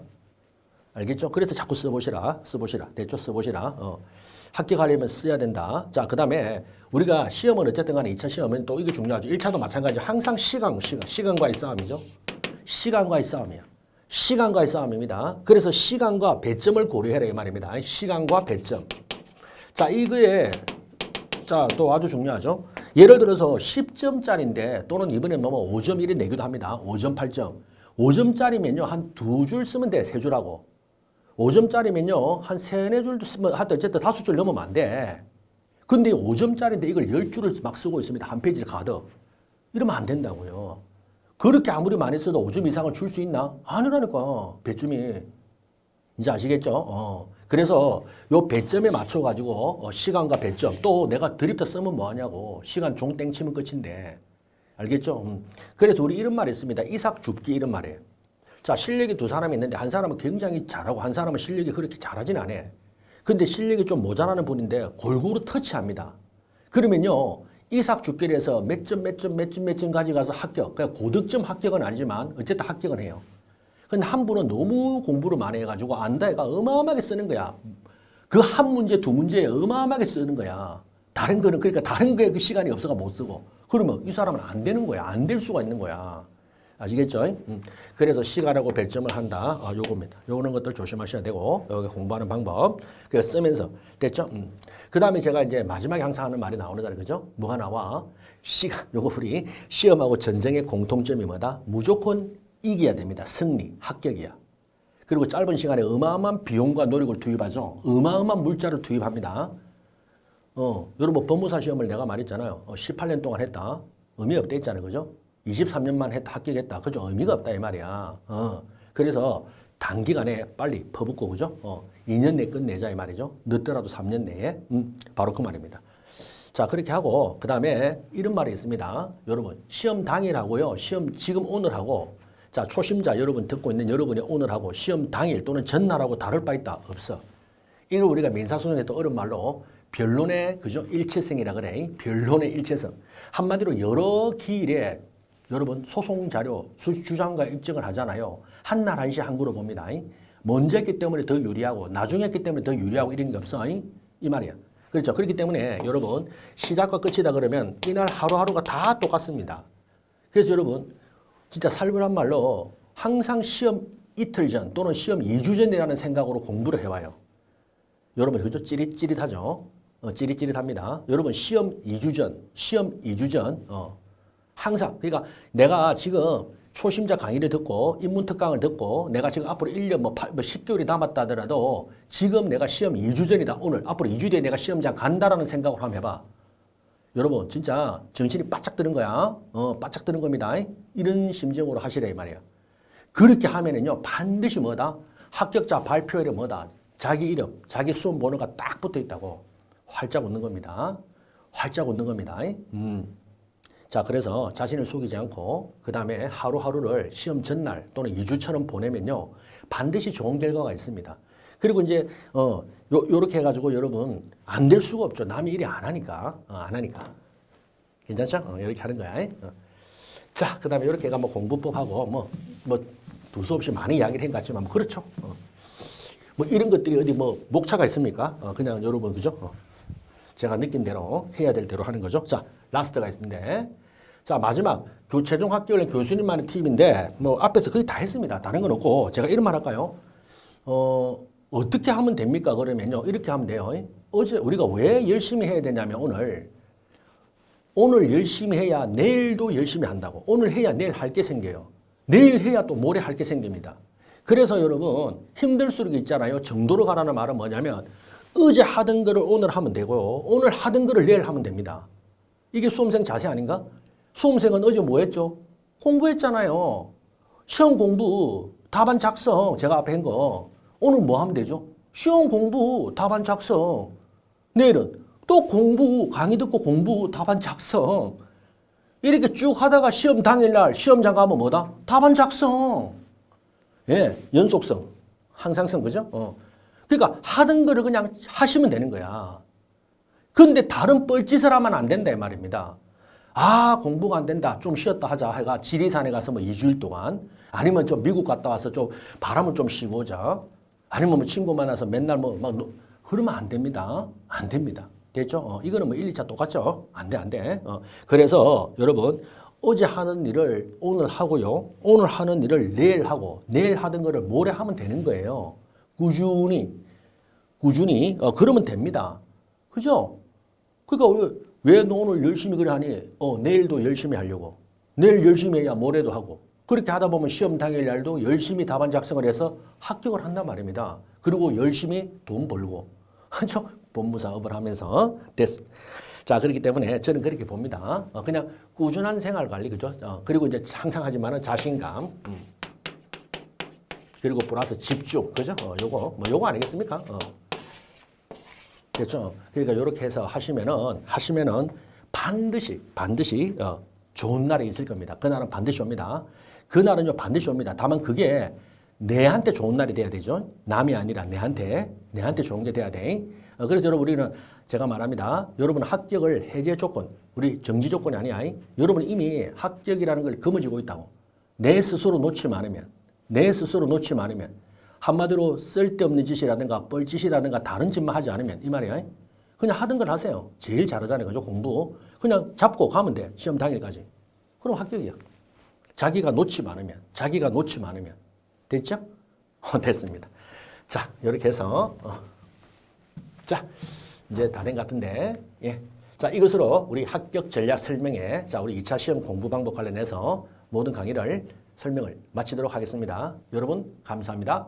알겠죠? 그래서 자꾸 써보시라. 됐죠? 써보시라. 합격하려면 써야 된다. 자, 그 다음에 우리가 시험은 어쨌든 간에 2차 시험은 또 이게 중요하죠. 1차도 마찬가지죠. 항상 시간과의 싸움이죠. 시간과의 싸움입니다. 그래서 시간과 배점을 고려해라 이 말입니다. 시간과 배점. 자, 이거에 또 아주 중요하죠. 예를 들어서 10점짜리인데 또는 이번에 5점 1이 내기도 합니다. 5점 8점. 5점짜리면요. 한 2줄 쓰면 돼. 3줄하고. 5점짜리면요. 한 3, 4줄 쓰면 하여튼 어쨌든 5줄 넘으면 안 돼. 근데 5점짜리인데 이걸 10줄을 막 쓰고 있습니다. 한 페이지를 가득. 이러면 안 된다고요. 그렇게 아무리 많이 써도 5점 이상을 줄 수 있나? 아니라니까. 배점이. 이제 아시겠죠? 그래서 요 배점에 맞춰가지고 시간과 배점 또 내가 드립터 쓰면 뭐하냐고. 시간 종땡 치면 끝인데. 알겠죠? 그래서 우리 이런 말이 있습니다. 이삭줍기 이런 말이에요. 자, 실력이 두 사람이 있는데 한 사람은 굉장히 잘하고 한 사람은 실력이 그렇게 잘하진 않아. 근데 실력이 좀 모자라는 분인데 골고루 터치합니다. 그러면요. 이삭줍기를 해서 몇 점 가져가서 합격. 그러니까 고득점 합격은 아니지만 어쨌든 합격은 해요. 근데 한 분은 너무 공부를 많이 해가지고 안다 애가 어마어마하게 쓰는 거야. 그 한 문제, 두 문제에 어마어마하게 쓰는 거야. 다른 거는 그러니까 다른 거에 그 시간이 없어가 못 쓰고 그러면 이 사람은 안 되는 거야. 안 될 수가 있는 거야. 아시겠죠? 그래서 시간하고 배점을 한다. 요겁니다. 요런 것들 조심하셔야 되고 여기 공부하는 방법. 그래서 쓰면서 됐죠? 그 다음에 제가 이제 마지막에 항상 하는 말이 나오는 그죠? 뭐가 나와? 시간. 요거 우리 시험하고 전쟁의 공통점이 뭐다? 무조건 이겨야 됩니다. 승리, 합격이야. 그리고 짧은 시간에 어마어마한 비용과 노력을 투입하죠. 어마어마한 물자를 투입합니다. 여러분 법무사 시험을 내가 말했잖아요. 18년 동안 했다. 의미 없다 했잖아요. 그죠? 23년만 했다 합격했다. 그죠? 의미가 없다 이 말이야. 그래서 단기간에 빨리 퍼붓고 그죠? 2년 내에 끝내자 이 말이죠. 늦더라도 3년 내에. 바로 그 말입니다. 자 그렇게 하고 그 다음에 이런 말이 있습니다. 여러분 시험 당일하고요. 시험 지금 오늘하고 자 초심자 여러분 듣고 있는 여러분이 오늘하고 시험 당일 또는 전날하고 다를 바 있다? 없어. 이걸 우리가 민사소송에 또 어려운 말로 변론의 그죠? 일체성이라 그래. 변론의 일체성. 한마디로 여러 기일에 여러분 소송 자료, 주장과 입증을 하잖아요. 한날 한시 한구로 봅니다. 먼저 했기 때문에 더 유리하고 나중에 했기 때문에 더 유리하고 이런 게 없어. 이 말이야. 그렇죠. 그렇기 때문에 여러분 시작과 끝이다 그러면 이날 하루하루가 다 똑같습니다. 그래서 여러분 진짜 살벌한 말로 항상 시험 이틀 전 또는 시험 2주 전이라는 생각으로 공부를 해와요. 여러분 그죠? 찌릿찌릿하죠. 찌릿찌릿합니다. 여러분 시험 2주 전 항상 그러니까 내가 지금 초심자 강의를 듣고 인문특강을 듣고 내가 지금 앞으로 1년 10개월이 남았다 하더라도 지금 내가 시험 2주 전이다. 오늘 앞으로 2주 뒤에 내가 시험장 간다라는 생각으로 한번 해봐. 여러분 진짜 정신이 바짝 드는 거야. 바짝 드는 겁니다. 이런 심정으로 하시라 이 말이에요. 그렇게 하면은요 반드시 뭐다? 합격자 발표일에 뭐다? 자기 이름, 자기 수험 번호가 딱 붙어 있다고 활짝 웃는 겁니다. 활짝 웃는 겁니다. 자, 그래서 자신을 속이지 않고 그 다음에 하루하루를 시험 전날 또는 2주처럼 보내면요 반드시 좋은 결과가 있습니다. 그리고 이제 요렇게 해가지고 여러분 안 될 수가 없죠. 남이 일이 안 하니까 괜찮죠? 이렇게 하는 거야. 자, 그 다음에 이렇게 해가 뭐 공부법하고 뭐 두서 없이 많이 이야기를 한 것 같지만 뭐 그렇죠. 뭐 이런 것들이 어디 뭐 목차가 있습니까? 그냥 여러분 그죠? 제가 느낀 대로 해야 될 대로 하는 거죠. 자, 라스트가 있는데 자 마지막 최종 합격을 교수님만의 팁인데 뭐 앞에서 거의 다 했습니다. 다른 건 없고 제가 이런 말 할까요? 어떻게 하면 됩니까? 그러면요 이렇게 하면 돼요. 어제 우리가 왜 열심히 해야 되냐면 오늘 열심히 해야 내일도 열심히 한다고. 오늘 해야 내일 할 게 생겨요. 내일 해야 또 모레 할 게 생깁니다. 그래서 여러분 힘들수록 있잖아요. 정도로 가라는 말은 뭐냐면 어제 하던 거를 오늘 하면 되고요. 오늘 하던 거를 내일 하면 됩니다. 이게 수험생 자세 아닌가? 수험생은 어제 뭐 했죠? 공부했잖아요. 시험 공부, 답안 작성, 제가 앞에 한 거. 오늘 뭐 하면 되죠? 시험 공부, 답안 작성. 내일은 또 공부, 강의 듣고 공부, 답안 작성. 이렇게 쭉 하다가 시험 당일날 시험장 가면 뭐다? 답안 작성. 예, 연속성, 항상성, 그죠? 그러니까 하던 거를 그냥 하시면 되는 거야. 근데 다른 뻘짓을 하면 안 된다 이 말입니다. 공부가 안 된다. 좀 쉬었다 하자. 해가 지리산에 가서 뭐 2주일 동안 아니면 좀 미국 갔다 와서 좀 바람을 좀 쉬고 오자. 아니면 뭐 친구 만나서 맨날 그러면 안 됩니다. 안 됩니다. 됐죠? 이거는 뭐 1, 2차 똑같죠? 안 돼. 그래서 여러분 어제 하는 일을 오늘 하고요. 오늘 하는 일을 내일 하고 내일 하던 거를 모레 하면 되는 거예요. 꾸준히 그러면 됩니다. 그죠? 그러니까 왜 너 오늘 열심히 그래 하니? 내일도 열심히 하려고. 내일 열심히 해야 모레도 하고. 그렇게 하다 보면 시험 당일 날도 열심히 답안 작성을 해서 합격을 한단 말입니다. 그리고 열심히 돈 벌고. 그렇죠? 법무사업을 하면서 됐습니다. 자, 그렇기 때문에 저는 그렇게 봅니다. 그냥 꾸준한 생활 관리, 그죠? 그리고 이제 항상 하지만은 자신감. 그리고 플러스 집중, 그죠? 요거 아니겠습니까? 그렇죠? 그러니까 이렇게 해서 하시면은 반드시 좋은 날이 있을 겁니다. 그날은 반드시 옵니다. 그날은요 반드시 옵니다. 다만 그게 내한테 좋은 날이 돼야 되죠. 남이 아니라 내한테 좋은 게 돼야 돼. 그래서 여러분 우리는 제가 말합니다. 여러분 합격을 해제 조건, 우리 정지 조건이 아니야. 여러분 이미 합격이라는 걸 거머쥐고 있다고. 내 스스로 놓치면 않으면 한마디로 쓸데없는 짓이라든가 뻘짓이라든가 다른 짓만 하지 않으면 이 말이야. 그냥 하던 걸 하세요. 제일 잘하잖아요. 그죠? 공부. 그냥 잡고 가면 돼. 시험 당일까지. 그럼 합격이야. 자기가 놓치면 않으면. 됐죠? 됐습니다. 자, 이렇게 해서 자, 이제 다 된 것 같은데, 예. 자, 이것으로 우리 합격 전략 설명회, 자, 우리 2차 시험 공부 방법 관련해서 모든 강의를 설명을 마치도록 하겠습니다. 여러분, 감사합니다.